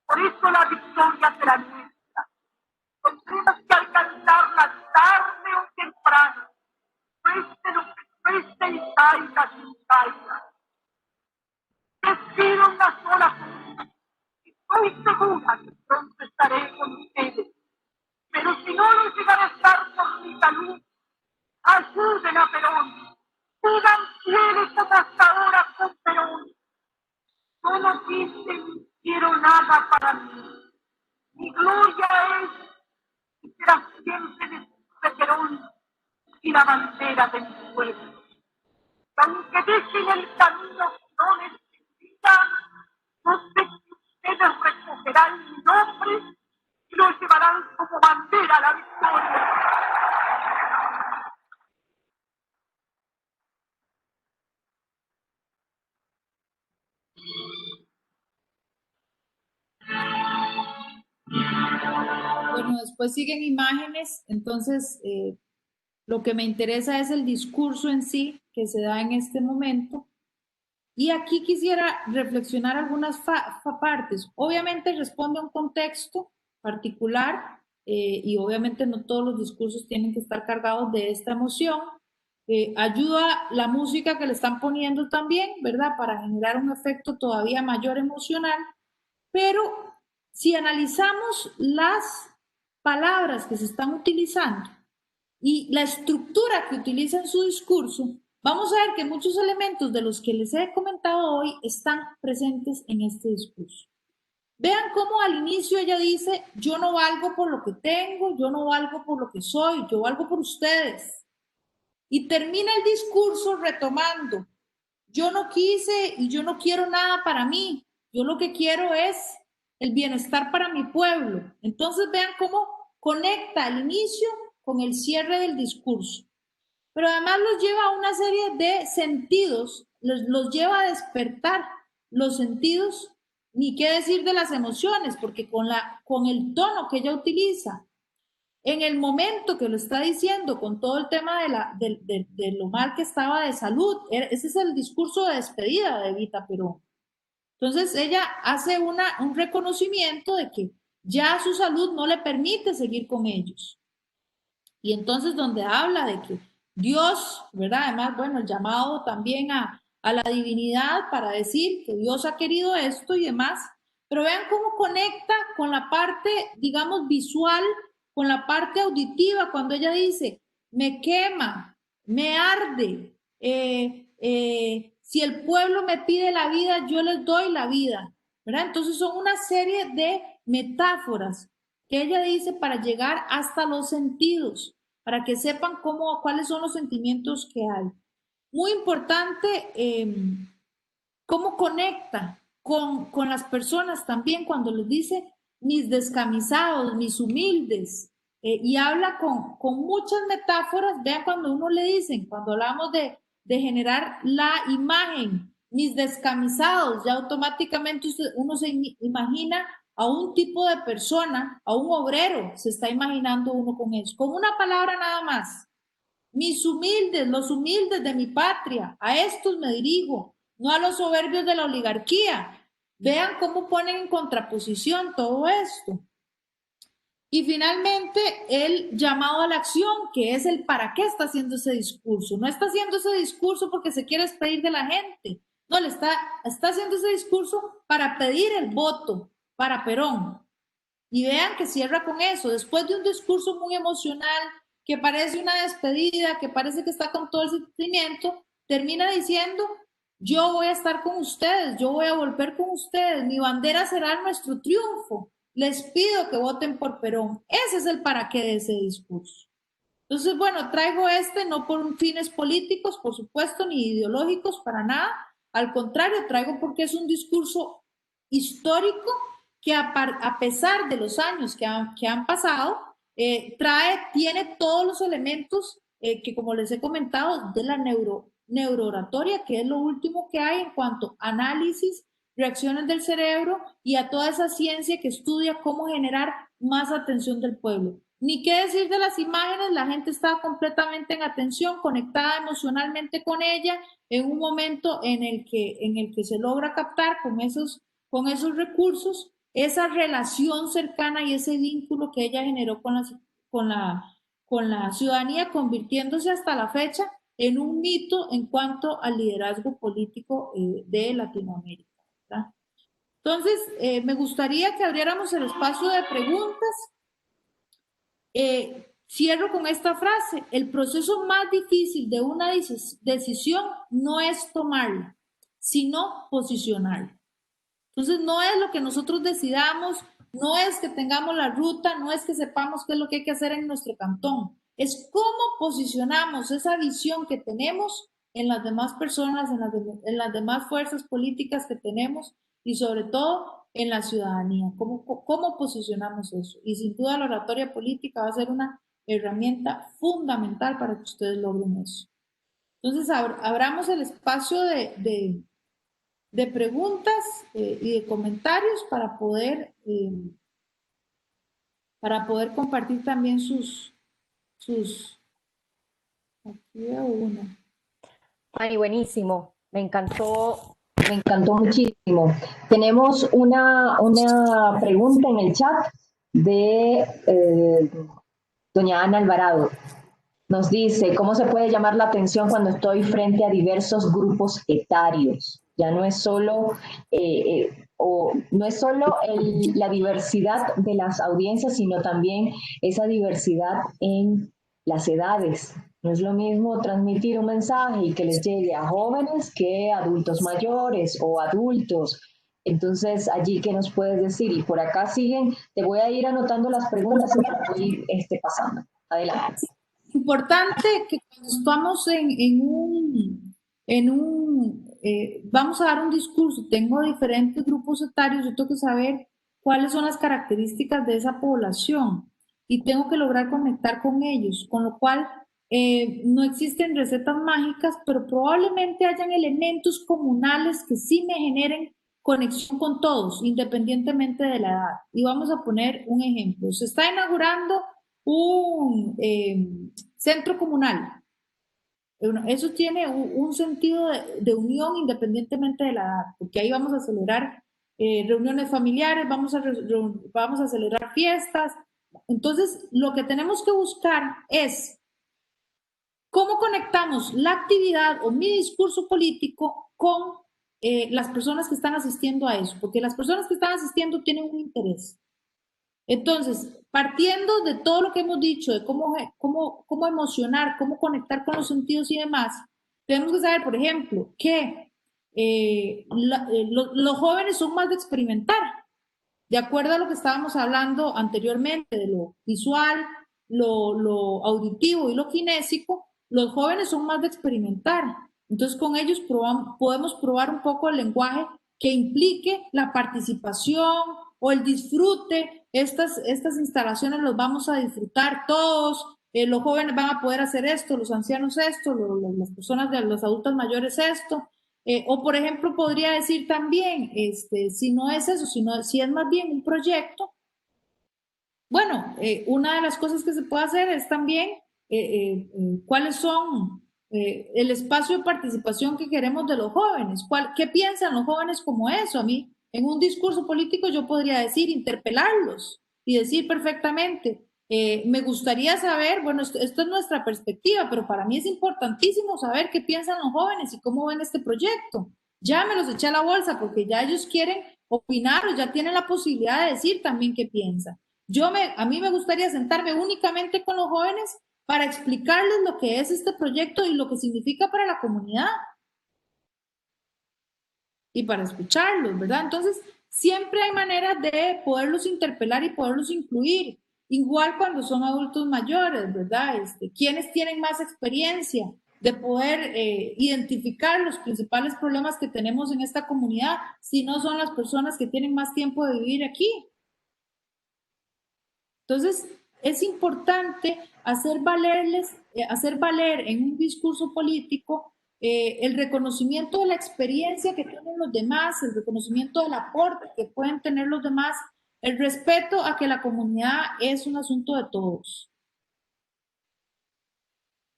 Por eso la victoria será nuestra. Tendremos que alcanzarla tarde o temprano, cueste lo que cueste y caiga sin caiga. Les pido una sola cosa y estoy segura que pronto estaré con ustedes la bandera de mi pueblo. Aunque dejen el camino no necesita, no sé si ustedes recogerán mi nombre y lo llevarán como bandera a la victoria. Bueno, después siguen imágenes, entonces lo que me interesa es el discurso en sí que se da en este momento. Y aquí quisiera reflexionar algunas partes. Obviamente responde a un contexto particular y obviamente no todos los discursos tienen que estar cargados de esta emoción. Ayuda la música que le están poniendo también, ¿verdad? Para generar un efecto todavía mayor emocional. Pero si analizamos las palabras que se están utilizando y la estructura que utiliza en su discurso, vamos a ver que muchos elementos de los que les he comentado hoy están presentes en este discurso. Vean cómo al inicio ella dice, yo no valgo por lo que tengo, yo no valgo por lo que soy, yo valgo por ustedes. Y termina el discurso retomando, yo no quise y yo no quiero nada para mí, yo lo que quiero es el bienestar para mi pueblo. Entonces vean cómo conecta el inicio con el cierre del discurso. Pero además los lleva a una serie de sentidos, los lleva a despertar los sentidos, ni qué decir de las emociones, porque con el tono que ella utiliza, en el momento que lo está diciendo, con todo el tema de lo mal que estaba de salud, ese es el discurso de despedida de Evita Perón. Entonces ella hace un reconocimiento de que ya su salud no le permite seguir con ellos. Y entonces donde habla de que Dios, ¿verdad? Además, bueno, el llamado también a la divinidad para decir que Dios ha querido esto y demás, pero vean cómo conecta con la parte, digamos, visual, con la parte auditiva, cuando ella dice, me quema, me arde, si el pueblo me pide la vida, yo les doy la vida, ¿verdad? Entonces son una serie de metáforas que ella dice para llegar hasta los sentidos, para que sepan cuáles son los sentimientos que hay. Muy importante cómo conecta con las personas también cuando les dice mis descamisados, mis humildes, y habla con muchas metáforas. Vean cuando uno le dicen, cuando hablamos de generar la imagen, mis descamisados, ya automáticamente uno se imagina a un tipo de persona, a un obrero, se está imaginando uno con eso, con una palabra nada más. Mis humildes, los humildes de mi patria, a estos me dirijo, no a los soberbios de la oligarquía. Vean cómo ponen en contraposición todo esto. Y finalmente, el llamado a la acción, que es el para qué está haciendo ese discurso. No está haciendo ese discurso porque se quiere despedir de la gente. No, está haciendo ese discurso para pedir el voto para Perón. Y vean que cierra con eso. Después de un discurso muy emocional, que parece una despedida, que parece que está con todo el sentimiento, termina diciendo, yo voy a estar con ustedes, yo voy a volver con ustedes, mi bandera será nuestro triunfo. Les pido que voten por Perón. Ese es el para qué de ese discurso. Entonces, bueno, traigo no por fines políticos, por supuesto, ni ideológicos, para nada. Al contrario, traigo porque es un discurso histórico que a pesar de los años que han pasado, tiene todos los elementos que, como les he comentado, de la neurooratoria, que es lo último que hay en cuanto a análisis, reacciones del cerebro y a toda esa ciencia que estudia cómo generar más atención del pueblo. Ni qué decir de las imágenes, la gente estaba completamente en atención, conectada emocionalmente con ella, en un momento en el que se logra captar con esos recursos esa relación cercana y ese vínculo que ella generó con la ciudadanía, convirtiéndose hasta la fecha en un mito en cuanto al liderazgo político de Latinoamérica, ¿verdad? Entonces, me gustaría que abriéramos el espacio de preguntas. Cierro con esta frase: el proceso más difícil de una decisión no es tomarla, sino posicionarla. Entonces, no es lo que nosotros decidamos, no es que tengamos la ruta, no es que sepamos qué es lo que hay que hacer en nuestro cantón. es cómo posicionamos esa visión que tenemos en las demás personas, en las demás fuerzas políticas que tenemos y sobre todo en la ciudadanía. ¿Cómo posicionamos eso? Y sin duda la oratoria política va a ser una herramienta fundamental para que ustedes logren eso. Entonces, abramos el espacio de preguntas y de comentarios para poder compartir también sus aquí veo una. Ay, buenísimo, me encantó. Me encantó muchísimo. Tenemos una pregunta en el chat de doña Ana Alvarado. Nos dice, ¿cómo se puede llamar la atención cuando estoy frente a diversos grupos etarios? Ya no es solo, la diversidad de las audiencias, sino también esa diversidad en las edades. No es lo mismo transmitir un mensaje y que les llegue a jóvenes que a adultos mayores o adultos. Entonces, allí, ¿qué nos puedes decir? Y por acá siguen, te voy a ir anotando las preguntas y las voy pasando. Adelante. Importante que cuando estamos vamos a dar un discurso, tengo diferentes grupos etarios, yo tengo que saber cuáles son las características de esa población y tengo que lograr conectar con ellos, con lo cual no existen recetas mágicas, pero probablemente hayan elementos comunales que sí me generen conexión con todos, independientemente de la edad. Y vamos a poner un ejemplo. Se está inaugurando un centro comunal. Eso tiene un sentido de unión independientemente de la edad, porque ahí vamos a celebrar reuniones familiares, vamos a celebrar fiestas. Entonces, lo que tenemos que buscar es cómo conectamos la actividad o mi discurso político con las personas que están asistiendo a eso, porque las personas que están asistiendo tienen un interés. Entonces, partiendo de todo lo que hemos dicho, de cómo emocionar, cómo conectar con los sentidos y demás, tenemos que saber, por ejemplo, que los jóvenes son más de experimentar. De acuerdo a lo que estábamos hablando anteriormente, de lo visual, lo auditivo y lo kinésico, los jóvenes son más de experimentar. Entonces, con ellos podemos probar un poco el lenguaje que implique la participación o el disfrute. Estas instalaciones los vamos a disfrutar todos. Los jóvenes van a poder hacer esto, los ancianos esto, las personas de los adultos mayores esto. O por ejemplo, podría decir también, si no es eso, si es más bien un proyecto, bueno, una de las cosas que se puede hacer es también cuáles son el espacio de participación que queremos de los jóvenes, qué piensan los jóvenes como eso. A mí, en un discurso político yo podría decir, interpelarlos y decir perfectamente, me gustaría saber, bueno, esto es nuestra perspectiva, pero para mí es importantísimo saber qué piensan los jóvenes y cómo ven este proyecto. Ya me los eché a la bolsa porque ya ellos quieren opinar o ya tienen la posibilidad de decir también qué piensan. A mí me gustaría sentarme únicamente con los jóvenes para explicarles lo que es este proyecto y lo que significa para la comunidad. Y para escucharlos, ¿verdad? Entonces, siempre hay maneras de poderlos interpelar y poderlos incluir. Igual cuando son adultos mayores, ¿verdad? ¿Quiénes tienen más experiencia de poder identificar los principales problemas que tenemos en esta comunidad, si no son las personas que tienen más tiempo de vivir aquí? Entonces, es importante hacer valer en un discurso político el reconocimiento de la experiencia que tienen los demás, el reconocimiento del aporte que pueden tener los demás, el respeto a que la comunidad es un asunto de todos.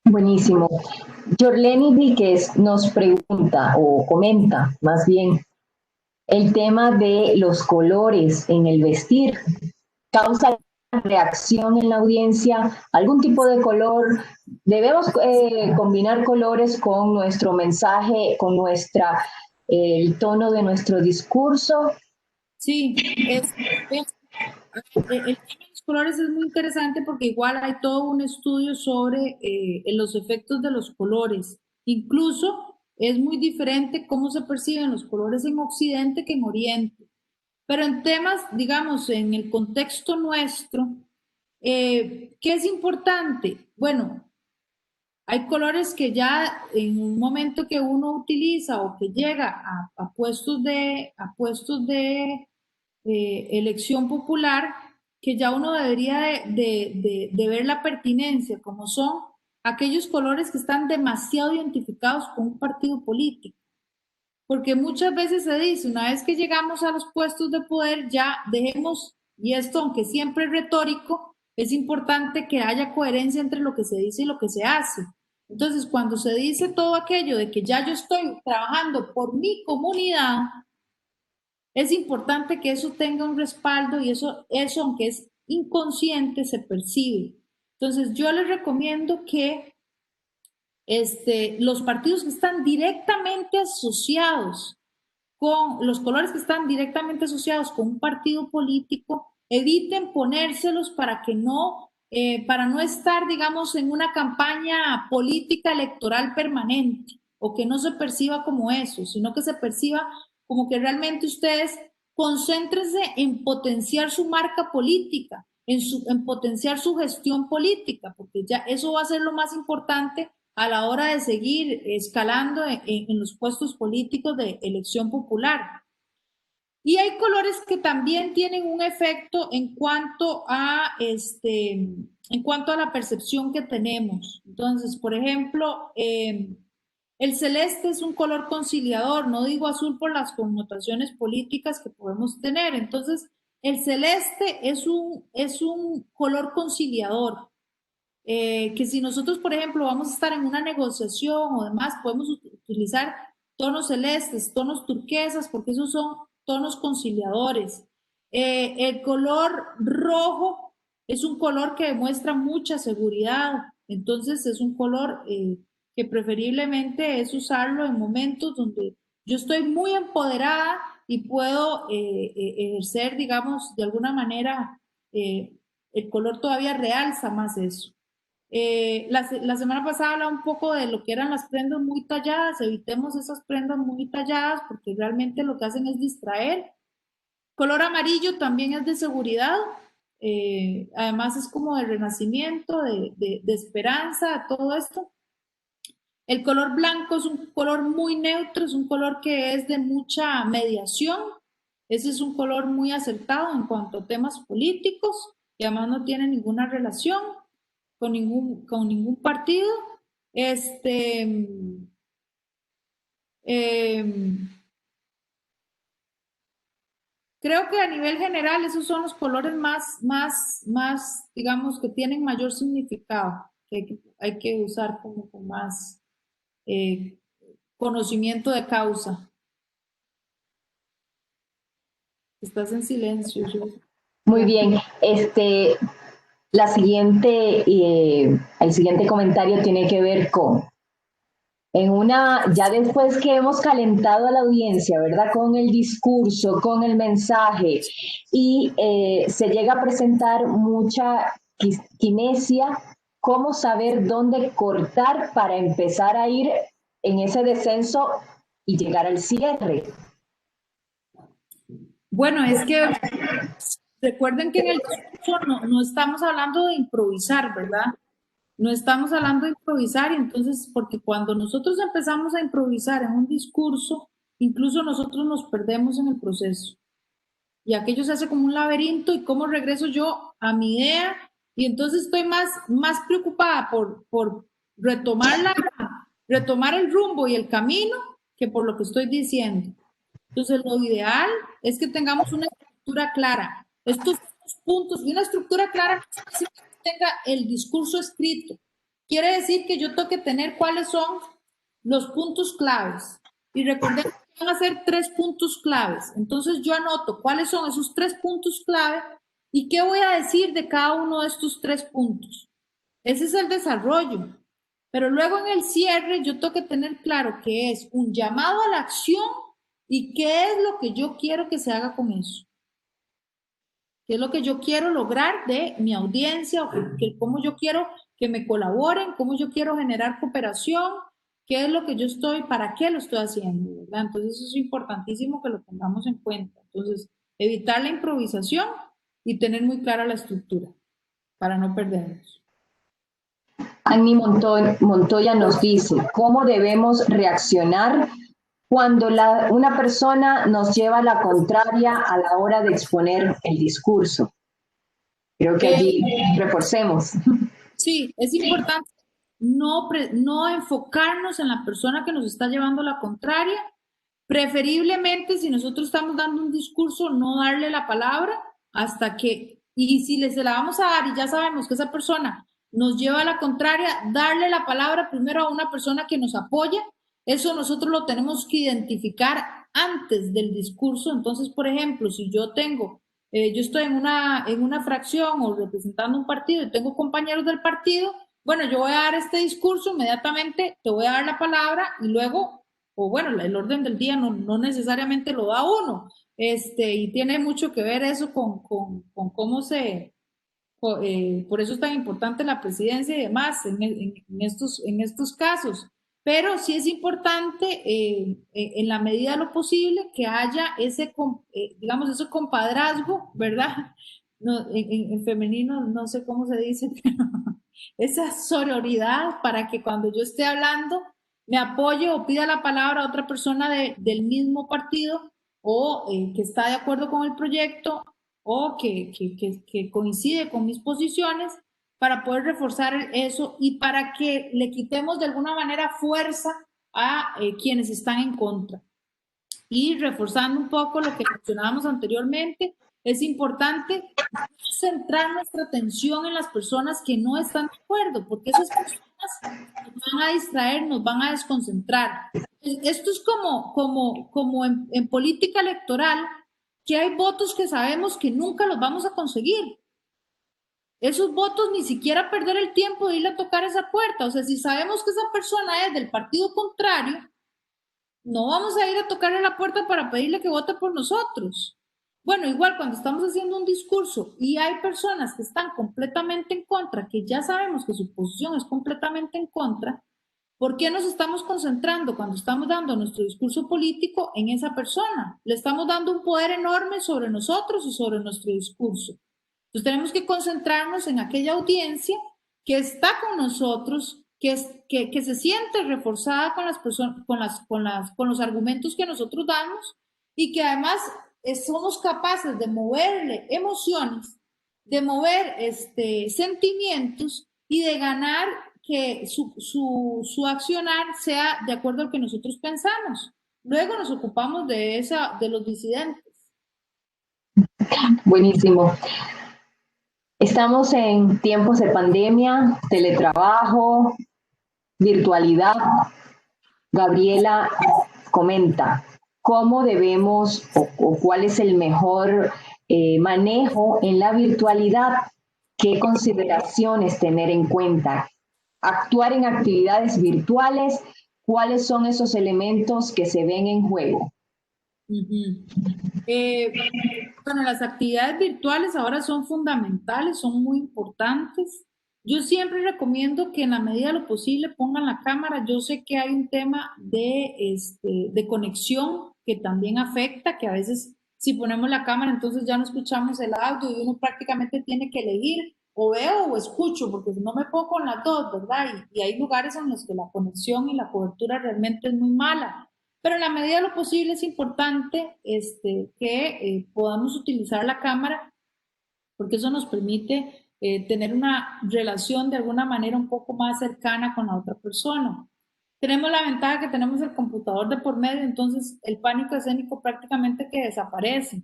Buenísimo. Yorleni Víquez nos pregunta o comenta más bien el tema de los colores en el vestir. ¿Causa reacción en la audiencia? ¿Algún tipo de color? ¿Debemos combinar colores con nuestro mensaje, con el tono de nuestro discurso? Sí, el tema de los colores es muy interesante porque igual hay todo un estudio sobre los efectos de los colores. Incluso es muy diferente cómo se perciben los colores en Occidente que en Oriente. Pero en temas, digamos, en el contexto nuestro, ¿Qué es importante? Bueno, hay colores que ya en un momento que uno utiliza o que llega a puestos de elección popular, que ya uno debería de ver la pertinencia, como son aquellos colores que están demasiado identificados con un partido político. Porque muchas veces se dice, una vez que llegamos a los puestos de poder, ya dejemos, y esto aunque siempre es retórico, es importante que haya coherencia entre lo que se dice y lo que se hace. Entonces, cuando se dice todo aquello de que ya yo estoy trabajando por mi comunidad, es importante que eso tenga un respaldo y eso aunque es inconsciente, se percibe. Entonces, yo les recomiendo que los partidos que están directamente asociados con los colores que están directamente asociados con un partido político, eviten ponérselos para no estar, digamos, en una campaña política electoral permanente o que no se perciba como eso, sino que se perciba como que realmente ustedes concéntrense en potenciar su marca política, en potenciar su gestión política, porque ya eso va a ser lo más importante a la hora de seguir escalando en los puestos políticos de elección popular. Y hay colores que también tienen un efecto en cuanto a la percepción que tenemos. Entonces, por ejemplo, el celeste es un color conciliador, no digo azul por las connotaciones políticas que podemos tener. Entonces, el celeste es un color conciliador. Que si nosotros, por ejemplo, vamos a estar en una negociación o demás, podemos utilizar tonos celestes, tonos turquesas, porque esos son tonos conciliadores. El color rojo es un color que demuestra mucha seguridad, entonces es un color que preferiblemente es usarlo en momentos donde yo estoy muy empoderada y puedo ejercer, digamos, de alguna manera, el color todavía realza más eso. La semana pasada hablaba un poco de lo que eran las prendas muy talladas, evitemos esas prendas muy talladas porque realmente lo que hacen es distraer. Color amarillo también es de seguridad, además es como de renacimiento, de esperanza, todo esto. El color blanco es un color muy neutro, es un color que es de mucha mediación, ese es un color muy acertado en cuanto a temas políticos y además no tiene ninguna relación con ningún partido. Creo que a nivel general esos son los colores más, digamos, que tienen mayor significado, que hay que usar como con más conocimiento de causa. Estás en silencio. Muy bien. El siguiente comentario tiene que ver con, ya después que hemos calentado a la audiencia, ¿verdad? Con el discurso, con el mensaje, y se llega a presentar mucha kinesia, ¿cómo saber dónde cortar para empezar a ir en ese descenso y llegar al cierre? Bueno, es que recuerden que en el discurso no estamos hablando de improvisar, ¿verdad? No estamos hablando de improvisar, entonces, porque cuando nosotros empezamos a improvisar en un discurso, incluso nosotros nos perdemos en el proceso. Y aquello se hace como un laberinto y cómo regreso yo a mi idea y entonces estoy más preocupada por retomar el rumbo y el camino que por lo que estoy diciendo. Entonces, lo ideal es que tengamos una estructura clara. Estos puntos y una estructura clara que tenga el discurso escrito. Quiere decir que yo tengo que tener cuáles son los puntos claves. Y recordemos que van a ser 3 puntos claves. Entonces, yo anoto cuáles son esos 3 puntos clave y qué voy a decir de cada uno de estos 3 puntos. Ese es el desarrollo. Pero luego en el cierre yo tengo que tener claro que es un llamado a la acción y qué es lo que yo quiero que se haga con eso. ¿Qué es lo que yo quiero lograr de mi audiencia? ¿Cómo yo quiero que me colaboren? ¿Cómo yo quiero generar cooperación? ¿Qué es lo que yo para qué lo estoy haciendo? ¿Verdad? Entonces eso es importantísimo que lo tengamos en cuenta. Entonces, evitar la improvisación y tener muy clara la estructura. para no perdernos. Annie Montoya nos dice, ¿cómo debemos reaccionar cuando una persona nos lleva a la contraria a la hora de exponer el discurso? Creo que allí reforcemos. Sí, es importante no enfocarnos en la persona que nos está llevando a la contraria. Preferiblemente, si nosotros estamos dando un discurso, no darle la palabra hasta que, y si se la vamos a dar y ya sabemos que esa persona nos lleva a la contraria, darle la palabra primero a una persona que nos apoya. Eso nosotros lo tenemos que identificar antes del discurso. Entonces, por ejemplo, si yo estoy en una fracción o representando un partido y tengo compañeros del partido, bueno, yo voy a dar este discurso, inmediatamente te voy a dar la palabra y luego, o bueno, el orden del día no necesariamente lo da uno, y tiene mucho que ver eso con cómo por eso es tan importante la presidencia y demás en estos casos. Pero sí es importante, en la medida de lo posible, que haya digamos, ese compadrazgo, ¿verdad? No, en femenino no sé cómo se dice, pero esa sororidad para que cuando yo esté hablando me apoye o pida la palabra a otra persona del mismo partido o que está de acuerdo con el proyecto o que coincide con mis posiciones para poder reforzar eso y para que le quitemos de alguna manera fuerza a quienes están en contra. Y reforzando un poco lo que mencionábamos anteriormente, es importante centrar nuestra atención en las personas que no están de acuerdo, porque esas personas nos van a distraer, nos van a desconcentrar. Esto es como en política electoral, que hay votos que sabemos que nunca los vamos a conseguir. Esos votos ni siquiera perder el tiempo de ir a tocar esa puerta. O sea, si sabemos que esa persona es del partido contrario, no vamos a ir a tocarle la puerta para pedirle que vote por nosotros. Bueno, igual cuando estamos haciendo un discurso y hay personas que están completamente en contra, que ya sabemos que su posición es completamente en contra, ¿por qué nos estamos concentrando cuando estamos dando nuestro discurso político en esa persona? Le estamos dando un poder enorme sobre nosotros y sobre nuestro discurso. Entonces tenemos que concentrarnos en aquella audiencia que está con nosotros, que se siente reforzada con las personas, con los argumentos que nosotros damos y que además somos capaces de moverle emociones, de mover sentimientos y de ganar que su accionar sea de acuerdo a lo que nosotros pensamos. Luego nos ocupamos de los disidentes. Buenísimo. Estamos en tiempos de pandemia, teletrabajo, virtualidad. Gabriela comenta, ¿cómo debemos o cuál es el mejor manejo en la virtualidad? ¿Qué consideraciones tener en cuenta? Actuar en actividades virtuales, ¿cuáles son esos elementos que se ven en juego? Bueno, las actividades virtuales ahora son fundamentales, son muy importantes. Yo siempre recomiendo que en la medida de lo posible pongan la cámara. Yo sé que hay un tema de conexión que también afecta, que a veces si ponemos la cámara entonces ya no escuchamos el audio y uno prácticamente tiene que elegir o veo o escucho, porque no me pongo con las dos, ¿verdad? Y hay lugares en los que la conexión y la cobertura realmente es muy mala. Pero en la medida de lo posible es importante que podamos utilizar la cámara porque eso nos permite tener una relación de alguna manera un poco más cercana con la otra persona. Tenemos la ventaja que tenemos el computador de por medio, entonces el pánico escénico prácticamente que desaparece.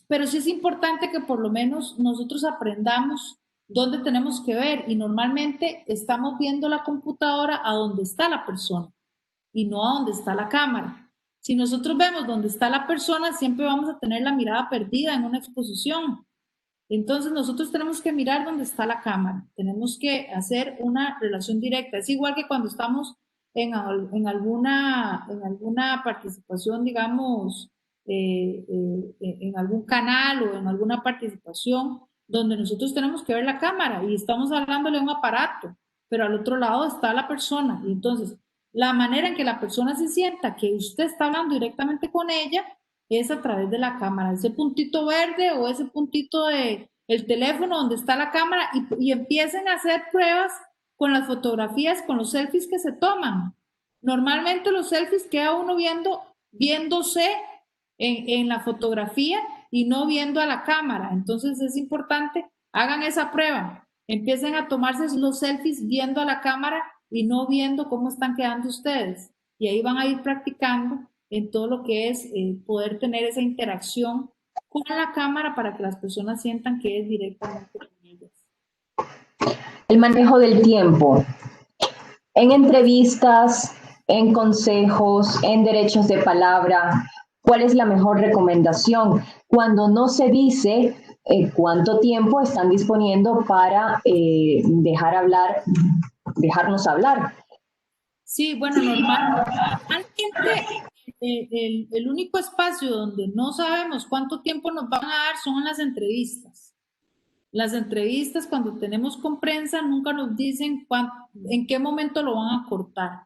Pero sí es importante que por lo menos nosotros aprendamos dónde tenemos que ver y normalmente estamos viendo la computadora a donde está la persona y no a donde está la cámara. Si nosotros vemos dónde está la persona, siempre vamos a tener la mirada perdida en una exposición. Entonces nosotros tenemos que mirar dónde está la cámara, tenemos que hacer una relación directa. Es igual que cuando estamos en alguna participación, digamos, en algún canal o en alguna participación donde nosotros tenemos que ver la cámara y estamos hablándole a un aparato, pero al otro lado está la persona. Y entonces, la manera en que la persona se sienta que usted está hablando directamente con ella es a través de la cámara. Ese puntito verde o ese puntito de el teléfono donde está la cámara y empiecen a hacer pruebas con las fotografías, con los selfies que se toman. Normalmente los selfies queda uno viéndose en la fotografía y no viendo a la cámara. Entonces es importante, hagan esa prueba. Empiecen a tomarse los selfies viendo a la cámara y no viendo cómo están quedando ustedes. Y ahí van a ir practicando en todo lo que es poder tener esa interacción con la cámara para que las personas sientan que es directamente con ellas. El manejo del tiempo. En entrevistas, en consejos, en derechos de palabra, ¿cuál es la mejor recomendación? Cuando no se dice cuánto tiempo están disponiendo para dejarnos hablar. Sí, bueno, normalmente el único espacio donde no sabemos cuánto tiempo nos van a dar son las entrevistas. Las entrevistas, cuando tenemos con prensa, nunca nos dicen en qué momento lo van a cortar.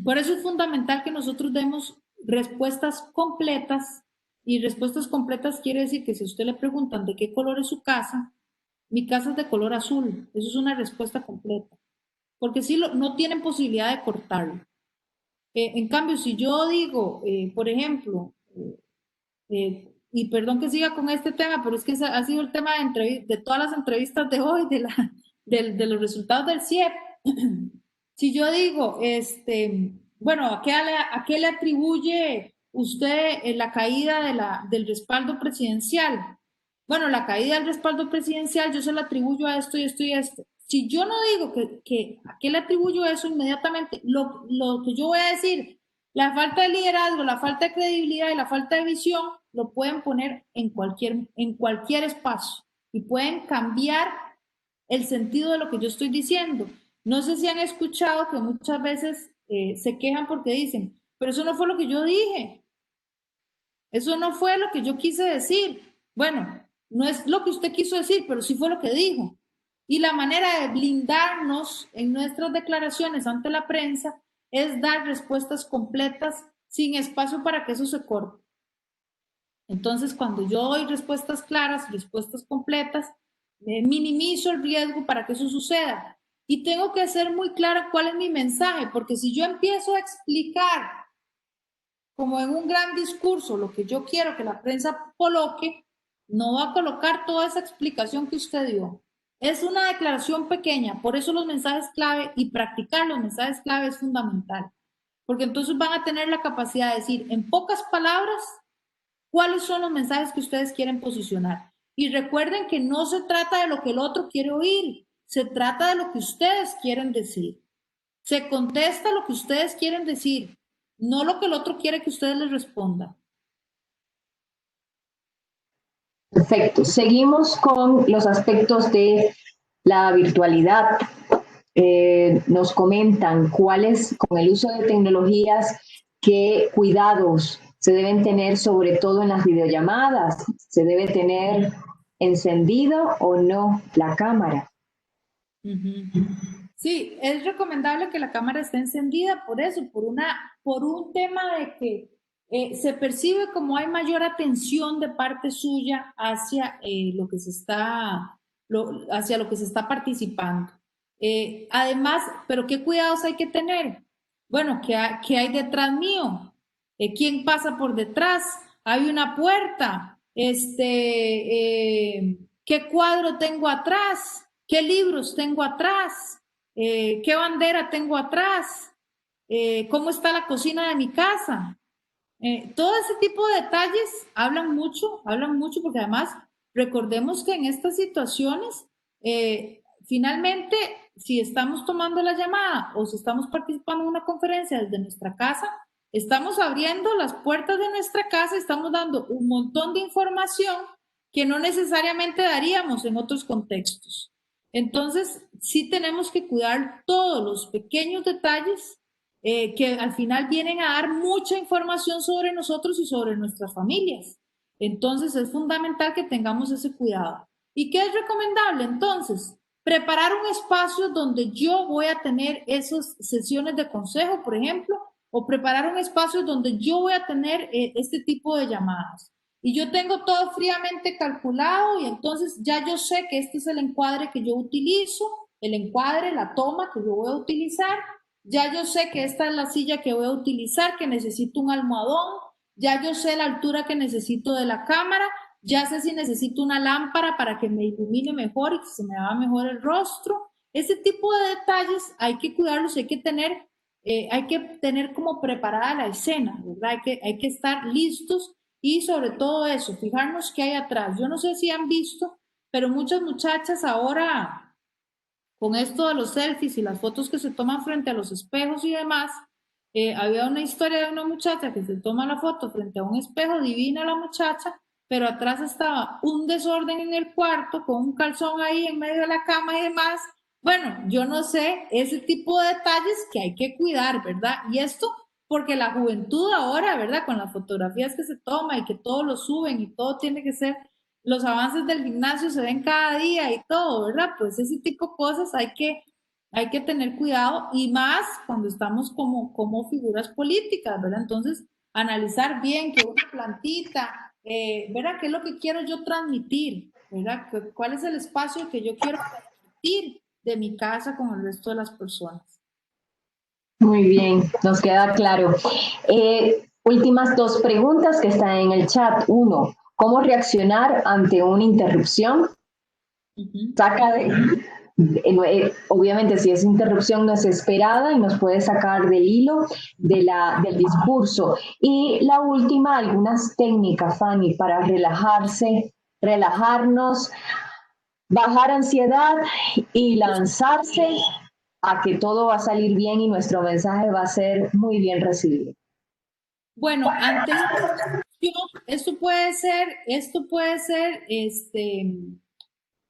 Por eso es fundamental que nosotros demos respuestas completas, y respuestas completas quiere decir que si a usted le preguntan de qué color es su casa, mi casa es de color azul. Eso es una respuesta completa. Porque si no tienen posibilidad de cortarlo. En cambio, si yo digo, por ejemplo, y perdón que siga con este tema, pero es que ha sido el tema de todas las entrevistas de hoy, de los resultados del CIEP. Si yo digo, bueno, ¿a qué le atribuye usted la caída del respaldo presidencial? Bueno, la caída del respaldo presidencial yo se la atribuyo a esto y esto y esto. Si yo no digo a qué le atribuyo eso inmediatamente, lo que yo voy a decir, la falta de liderazgo, la falta de credibilidad y la falta de visión, lo pueden poner en cualquier espacio y pueden cambiar el sentido de lo que yo estoy diciendo. No sé si han escuchado que muchas veces se quejan porque dicen, pero eso no fue lo que yo dije. Eso no fue lo que yo quise decir. Bueno, no es lo que usted quiso decir, pero sí fue lo que dijo. Y la manera de blindarnos en nuestras declaraciones ante la prensa es dar respuestas completas sin espacio para que eso se corte. Entonces, cuando yo doy respuestas claras, respuestas completas, minimizo el riesgo para que eso suceda. Y tengo que ser muy clara cuál es mi mensaje, porque si yo empiezo a explicar como en un gran discurso lo que yo quiero que la prensa coloque, no va a colocar toda esa explicación que usted dio. Es una declaración pequeña, por eso los mensajes clave y practicar los mensajes clave es fundamental, porque entonces van a tener la capacidad de decir en pocas palabras cuáles son los mensajes que ustedes quieren posicionar. Y recuerden que no se trata de lo que el otro quiere oír, se trata de lo que ustedes quieren decir. Se contesta lo que ustedes quieren decir, no lo que el otro quiere que ustedes les respondan. Perfecto. Seguimos con los aspectos de la virtualidad. Nos comentan cuáles, con el uso de tecnologías, qué cuidados se deben tener, sobre todo en las videollamadas. ¿Se debe tener encendido o no la cámara? Sí, es recomendable que la cámara esté encendida por eso, por un tema de que se percibe como hay mayor atención de parte suya hacia hacia lo que se está participando. Además, ¿pero qué cuidados hay que tener? Bueno, ¿qué hay detrás mío? ¿Quién pasa por detrás? Hay una puerta. ¿Qué cuadro tengo atrás? ¿Qué libros tengo atrás? ¿Qué bandera tengo atrás? ¿Cómo está la cocina de mi casa? Todo ese tipo de detalles hablan mucho porque además recordemos que en estas situaciones, finalmente, si estamos tomando la llamada o si estamos participando en una conferencia desde nuestra casa, estamos abriendo las puertas de nuestra casa, estamos dando un montón de información que no necesariamente daríamos en otros contextos. Entonces, sí tenemos que cuidar todos los pequeños detalles que al final vienen a dar mucha información sobre nosotros y sobre nuestras familias. Entonces, es fundamental que tengamos ese cuidado. ¿Y qué es recomendable? Entonces, preparar un espacio donde yo voy a tener esas sesiones de consejo, por ejemplo, o preparar un espacio donde yo voy a tener este tipo de llamadas. y yo tengo todo fríamente calculado y entonces ya yo sé que este es el encuadre que yo utilizo, el encuadre, la toma que yo voy a utilizar, ya yo sé que esta es la silla que voy a utilizar, que necesito un almohadón, ya yo sé la altura que necesito de la cámara, ya sé si necesito una lámpara para que me ilumine mejor y que se me vea mejor el rostro. Ese tipo de detalles hay que cuidarlos, hay que tener como preparada la escena, ¿verdad? Hay que estar listos y sobre todo eso, fijarnos qué hay atrás. Yo no sé si han visto, pero muchas muchachas ahora, con esto de los selfies y las fotos que se toman frente a los espejos y demás, había una historia de una muchacha que se toma la foto frente a un espejo, divina la muchacha, pero atrás estaba un desorden en el cuarto, con un calzón ahí en medio de la cama y demás. Bueno, yo no sé, ese tipo de detalles que hay que cuidar, ¿verdad? Y esto porque la juventud ahora, ¿verdad? Con las fotografías que se toma y que todos lo suben y todo tiene que ser, los avances del gimnasio se ven cada día y todo, ¿verdad? Pues ese tipo de cosas hay que tener cuidado y más cuando estamos como figuras políticas, ¿verdad? Entonces, analizar bien que una plantita, ¿verdad? ¿Qué es lo que quiero yo transmitir? ¿Verdad? ¿Cuál es el espacio que yo quiero transmitir de mi casa con el resto de las personas? Muy bien, nos queda claro. Últimas dos preguntas que están en el chat. Uno, ¿cómo reaccionar ante una interrupción? Saca obviamente si es interrupción no es esperada y nos puede sacar del hilo del discurso. Y la última, algunas técnicas, Fanny, para relajarnos, bajar ansiedad y lanzarse a que todo va a salir bien y nuestro mensaje va a ser muy bien recibido. Bueno, ante esto puede ser,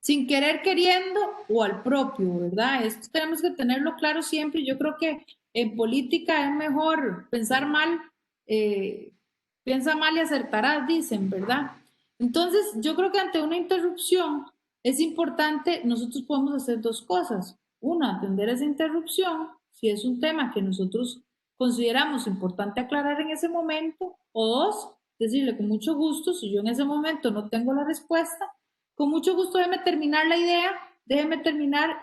sin querer queriendo o al propio, ¿verdad? Esto tenemos que tenerlo claro siempre. Yo creo que en política es mejor pensar mal, piensa mal y acertarás, dicen, ¿verdad? Entonces, yo creo que ante una interrupción es importante, nosotros podemos hacer dos cosas. Una, atender esa interrupción, si es un tema que nosotros consideramos importante aclarar en ese momento, o dos, decirle con mucho gusto, si yo en ese momento no tengo la respuesta, con mucho gusto déjeme terminar la idea, déjeme terminar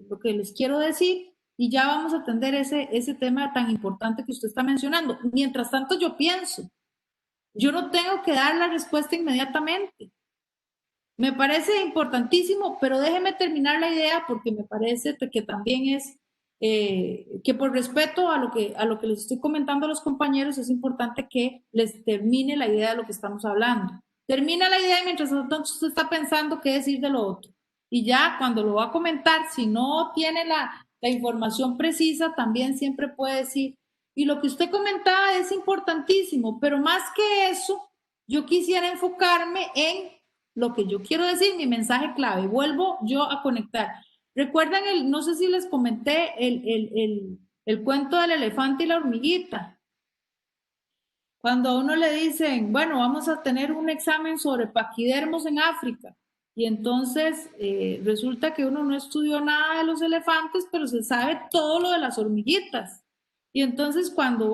lo que les quiero decir y ya vamos a atender ese tema tan importante que usted está mencionando. Mientras tanto, yo pienso, yo no tengo que dar la respuesta inmediatamente. Me parece importantísimo, pero déjeme terminar la idea porque me parece que también es que por respeto a lo que les estoy comentando a los compañeros, es importante que les termine la idea de lo que estamos hablando. Termina la idea y mientras tanto usted está pensando qué decir de lo otro. Y ya cuando lo va a comentar, si no tiene la información precisa, también siempre puede decir, y lo que usted comentaba es importantísimo, pero más que eso, yo quisiera enfocarme en lo que yo quiero decir, mi mensaje clave. Vuelvo yo a conectar. ¿Recuerdan no sé si les comenté el cuento del elefante y la hormiguita? Cuando a uno le dicen, bueno, vamos a tener un examen sobre paquidermos en África, y entonces resulta que uno no estudió nada de los elefantes, pero se sabe todo lo de las hormiguitas. Y entonces cuando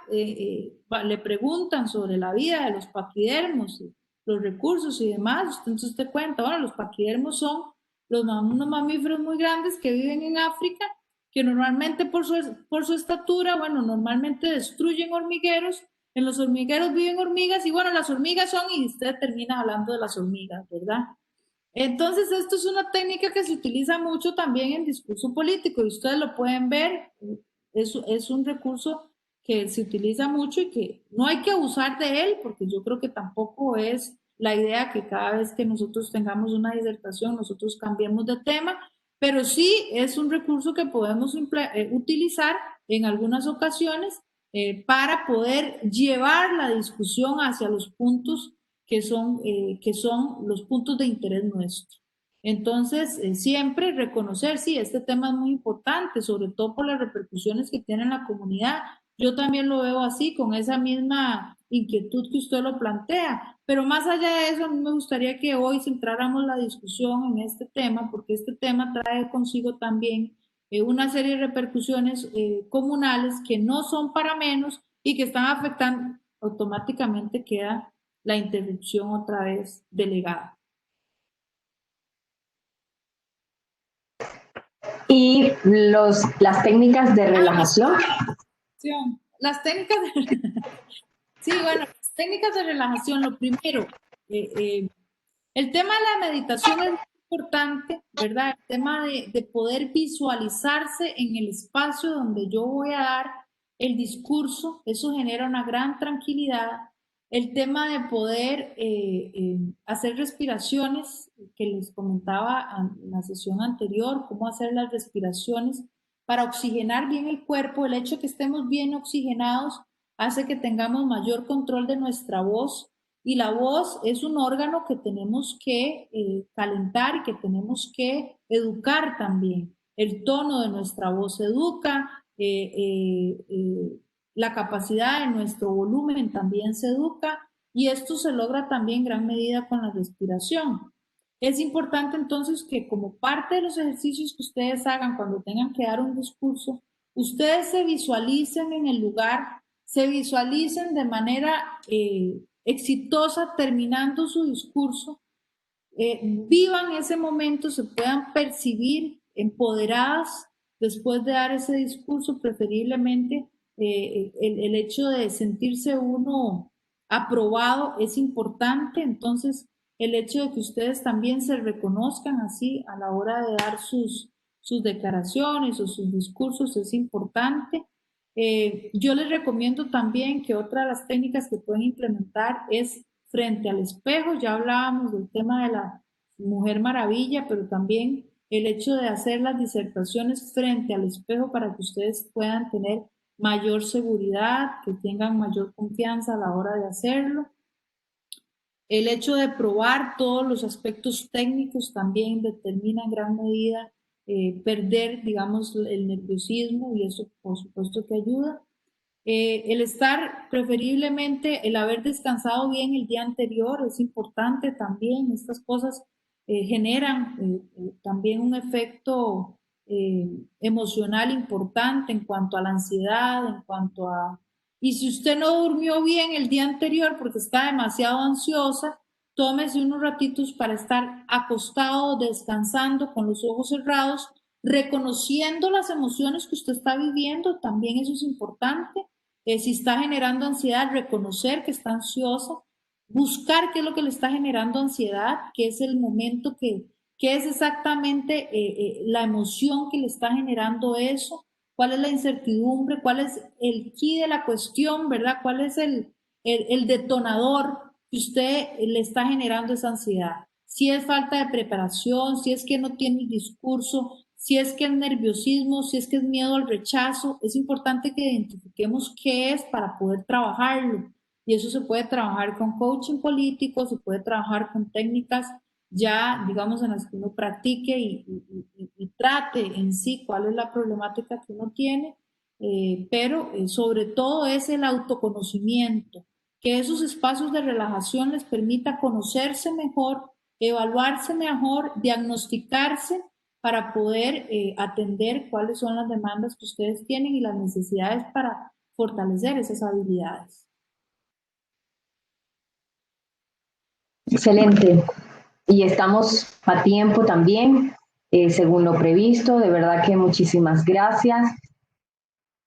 le preguntan sobre la vida de los paquidermos, los recursos y demás, entonces usted cuenta, bueno, los paquidermos son unos mamíferos muy grandes que viven en África, que normalmente por su estatura, bueno, normalmente destruyen hormigueros. En los hormigueros viven hormigas y bueno, las hormigas son, y usted termina hablando de las hormigas, ¿verdad? Entonces, esto es una técnica que se utiliza mucho también en discurso político y ustedes lo pueden ver, es un recurso que se utiliza mucho y que no hay que abusar de él, porque yo creo que tampoco es la idea que cada vez que nosotros tengamos una disertación, nosotros cambiemos de tema, pero sí es un recurso que podemos utilizar en algunas ocasiones para poder llevar la discusión hacia los puntos que son los puntos de interés nuestro. Entonces, siempre reconocer, sí, este tema es muy importante, sobre todo por las repercusiones que tiene en la comunidad. Yo también lo veo así, con esa misma inquietud que usted lo plantea. Pero más allá de eso, a mí me gustaría que hoy centráramos la discusión en este tema, porque este tema trae consigo también una serie de repercusiones comunales que no son para menos y que están afectando, automáticamente queda la interrupción otra vez delegada. Y las técnicas de relajación. Las técnicas de... Sí, bueno, las técnicas de relajación, lo primero, el tema de la meditación es muy importante, ¿verdad? El tema de poder visualizarse en el espacio donde yo voy a dar el discurso, eso genera una gran tranquilidad. El tema de poder hacer respiraciones, que les comentaba en la sesión anterior, cómo hacer las respiraciones para oxigenar bien el cuerpo. El hecho de que estemos bien oxigenados hace que tengamos mayor control de nuestra voz, y la voz es un órgano que tenemos que calentar y que tenemos que educar también. El tono de nuestra voz se educa, la capacidad de nuestro volumen también se educa, y esto se logra también en gran medida con la respiración. Es importante entonces que, como parte de los ejercicios que ustedes hagan cuando tengan que dar un discurso, ustedes se visualicen en el lugar, se visualicen de manera exitosa terminando su discurso, vivan ese momento, se puedan percibir empoderadas después de dar ese discurso, preferiblemente el hecho de sentirse uno aprobado es importante. Entonces el hecho de que ustedes también se reconozcan así a la hora de dar sus declaraciones o sus discursos es importante. Yo les recomiendo también que otra de las técnicas que pueden implementar es frente al espejo. Ya hablábamos del tema de la Mujer Maravilla, pero también el hecho de hacer las disertaciones frente al espejo para que ustedes puedan tener mayor seguridad, que tengan mayor confianza a la hora de hacerlo. El hecho de probar todos los aspectos técnicos también determina en gran medida perder, digamos, el nerviosismo, y eso por supuesto que ayuda. El estar, preferiblemente, el haber descansado bien el día anterior es importante también. Estas cosas generan también un efecto emocional importante en cuanto a la ansiedad, en cuanto a... Y si usted no durmió bien el día anterior porque está demasiado ansiosa, tómese unos ratitos para estar acostado, descansando, con los ojos cerrados, reconociendo las emociones que usted está viviendo. También eso es importante. Si está generando ansiedad, reconocer que está ansiosa, buscar qué es lo que le está generando ansiedad, qué es el momento qué es exactamente la emoción que le está generando eso, cuál es la incertidumbre, cuál es el quid de la cuestión, ¿verdad? ¿Cuál es el detonador que usted le está generando esa ansiedad? Si es falta de preparación, si es que no tiene el discurso, si es que es nerviosismo, si es que es miedo al rechazo. Es importante que identifiquemos qué es para poder trabajarlo. Y eso se puede trabajar con coaching político, se puede trabajar con técnicas ya, digamos, en las que uno practique y trate en sí cuál es la problemática que uno tiene, pero sobre todo es el autoconocimiento, que esos espacios de relajación les permita conocerse mejor, evaluarse mejor, diagnosticarse, para poder atender cuáles son las demandas que ustedes tienen y las necesidades para fortalecer esas habilidades. Excelente. Y estamos a tiempo también, según lo previsto. De verdad que muchísimas gracias.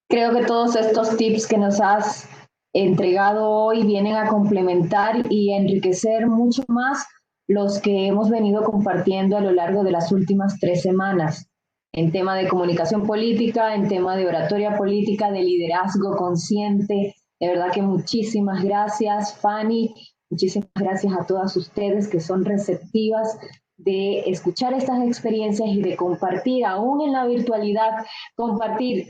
Creo que todos estos tips que nos has entregado hoy vienen a complementar y enriquecer mucho más los que hemos venido compartiendo a lo largo de las últimas 3 semanas, en tema de comunicación política, en tema de oratoria política, de liderazgo consciente. De verdad que muchísimas gracias, Fanny. Muchísimas gracias a todas ustedes que son receptivas de escuchar estas experiencias y de compartir, aún en la virtualidad, compartir.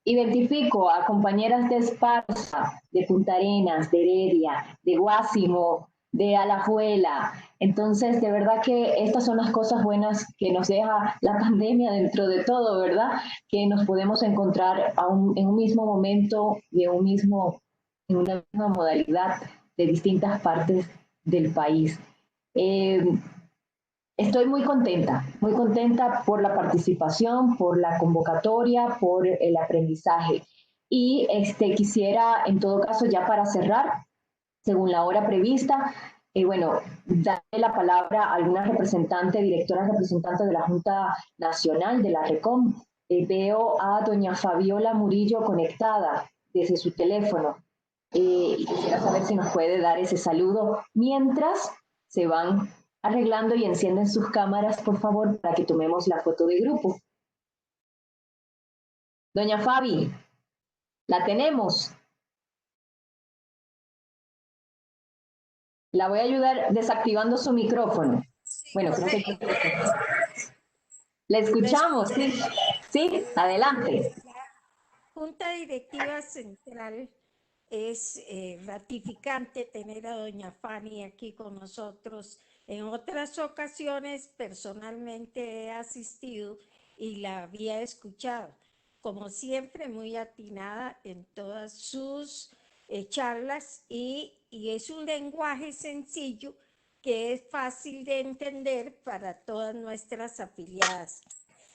Identifico a compañeras de Esparza, de Punta Arenas, de Heredia, de Guásimo, de Alajuela. Entonces, de verdad que estas son las cosas buenas que nos deja la pandemia dentro de todo, ¿verdad? Que nos podemos encontrar en un mismo momento y en una misma modalidad de distintas partes del país. Estoy muy contenta por la participación, por la convocatoria, por el aprendizaje. Y quisiera, en todo caso, ya para cerrar, según la hora prevista. Bueno, daré la palabra a alguna representante, directora representante de la Junta Nacional de la RECOM. Veo a doña Fabiola Murillo conectada desde su teléfono. Y quisiera saber si nos puede dar ese saludo mientras se van arreglando y encienden sus cámaras, por favor, para que tomemos la foto de grupo. Doña Fabi, ¿la tenemos? La voy a ayudar desactivando su micrófono. Bueno, creo que... La escuchamos, ¿sí? Sí, adelante. La Junta Directiva Central es ratificante tener a doña Fanny aquí con nosotros. En otras ocasiones personalmente he asistido y la había escuchado. Como siempre, muy atinada en todas sus charlas y es un lenguaje sencillo que es fácil de entender para todas nuestras afiliadas.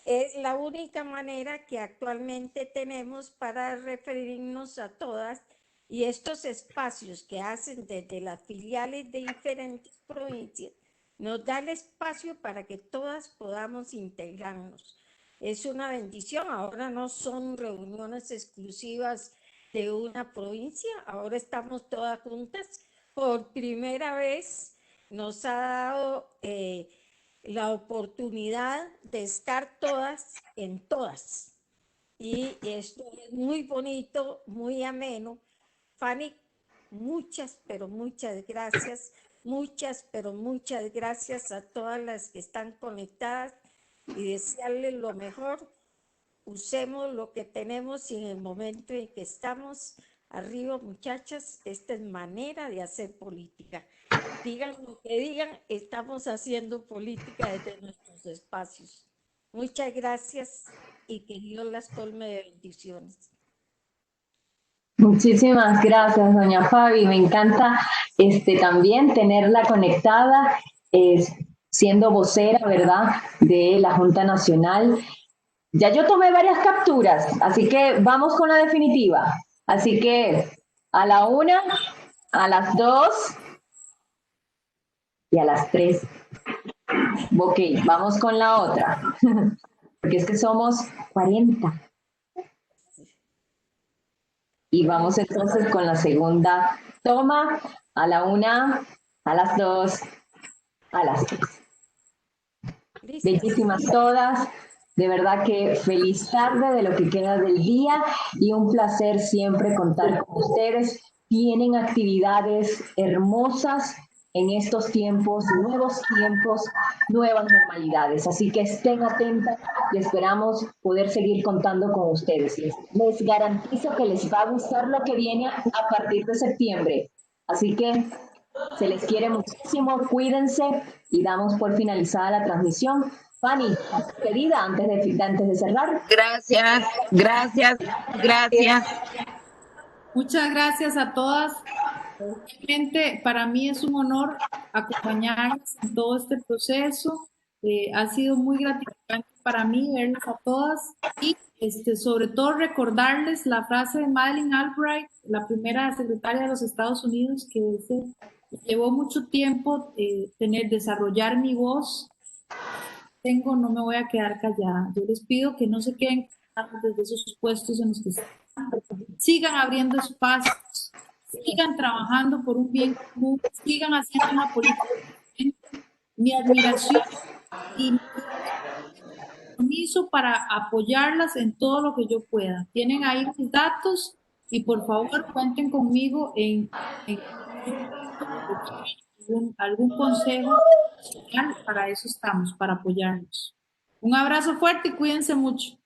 Es la única manera que actualmente tenemos para referirnos a todas, y estos espacios que hacen desde las filiales de diferentes provincias nos da el espacio para que todas podamos integrarnos. Es una bendición. Ahora no son reuniones exclusivas de una provincia, ahora estamos todas juntas. Por primera vez nos ha dado la oportunidad de estar todas en todas. Y esto es muy bonito, muy ameno. Fanny, muchas, pero muchas gracias. Muchas, pero muchas gracias a todas las que están conectadas y desearles lo mejor. Usemos lo que tenemos y en el momento en que estamos arriba, muchachas, esta es manera de hacer política. Digan lo que digan, estamos haciendo política desde nuestros espacios. Muchas gracias y que Dios las colme de bendiciones. Muchísimas gracias, doña Fabi. Me encanta también tenerla conectada, siendo vocera, ¿verdad?, de la Junta Nacional. Ya yo tomé varias capturas, así que vamos con la definitiva. Así que a la 1, a las 2 y a las 3. Ok, vamos con la otra. Porque es que somos 40. Y vamos entonces con la segunda toma, a la 1, a las 2, a las 3. Bellísimas todas. De verdad que feliz tarde de lo que queda del día y un placer siempre contar con ustedes. Tienen actividades hermosas en estos tiempos, nuevas normalidades. Así que estén atentas y esperamos poder seguir contando con ustedes. Les garantizo que les va a gustar lo que viene a partir de septiembre. Así que se les quiere muchísimo, cuídense y damos por finalizada la transmisión. Fanny, querida, antes de cerrar. Gracias. Muchas gracias a todas. Realmente para mí es un honor acompañarles en todo este proceso. Ha sido muy gratificante para mí verles a todas y sobre todo recordarles la frase de Madeleine Albright, la primera secretaria de los Estados Unidos, que dice: llevó mucho tiempo desarrollar mi voz. No me voy a quedar callada. Yo les pido que no se queden callados desde esos puestos en los que están. Sigan abriendo espacios, sigan trabajando por un bien común, sigan haciendo una política diferente. Mi admiración y mi compromiso para apoyarlas en todo lo que yo pueda. Tienen ahí mis datos y por favor cuenten conmigo en algún consejo social. Para eso estamos, para apoyarnos. Un abrazo fuerte y cuídense mucho.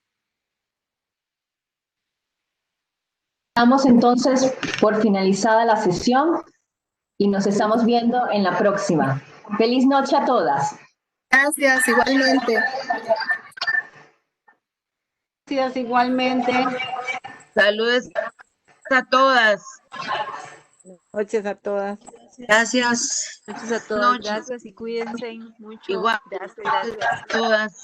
Damos entonces por finalizada la sesión y nos estamos viendo en la próxima. Feliz noche a todas. Gracias, igualmente. Gracias, igualmente. Saludos a todas. Noches a todas. Gracias. Noches a todos. Gracias y cuídense mucho. Igual. Gracias. Todas.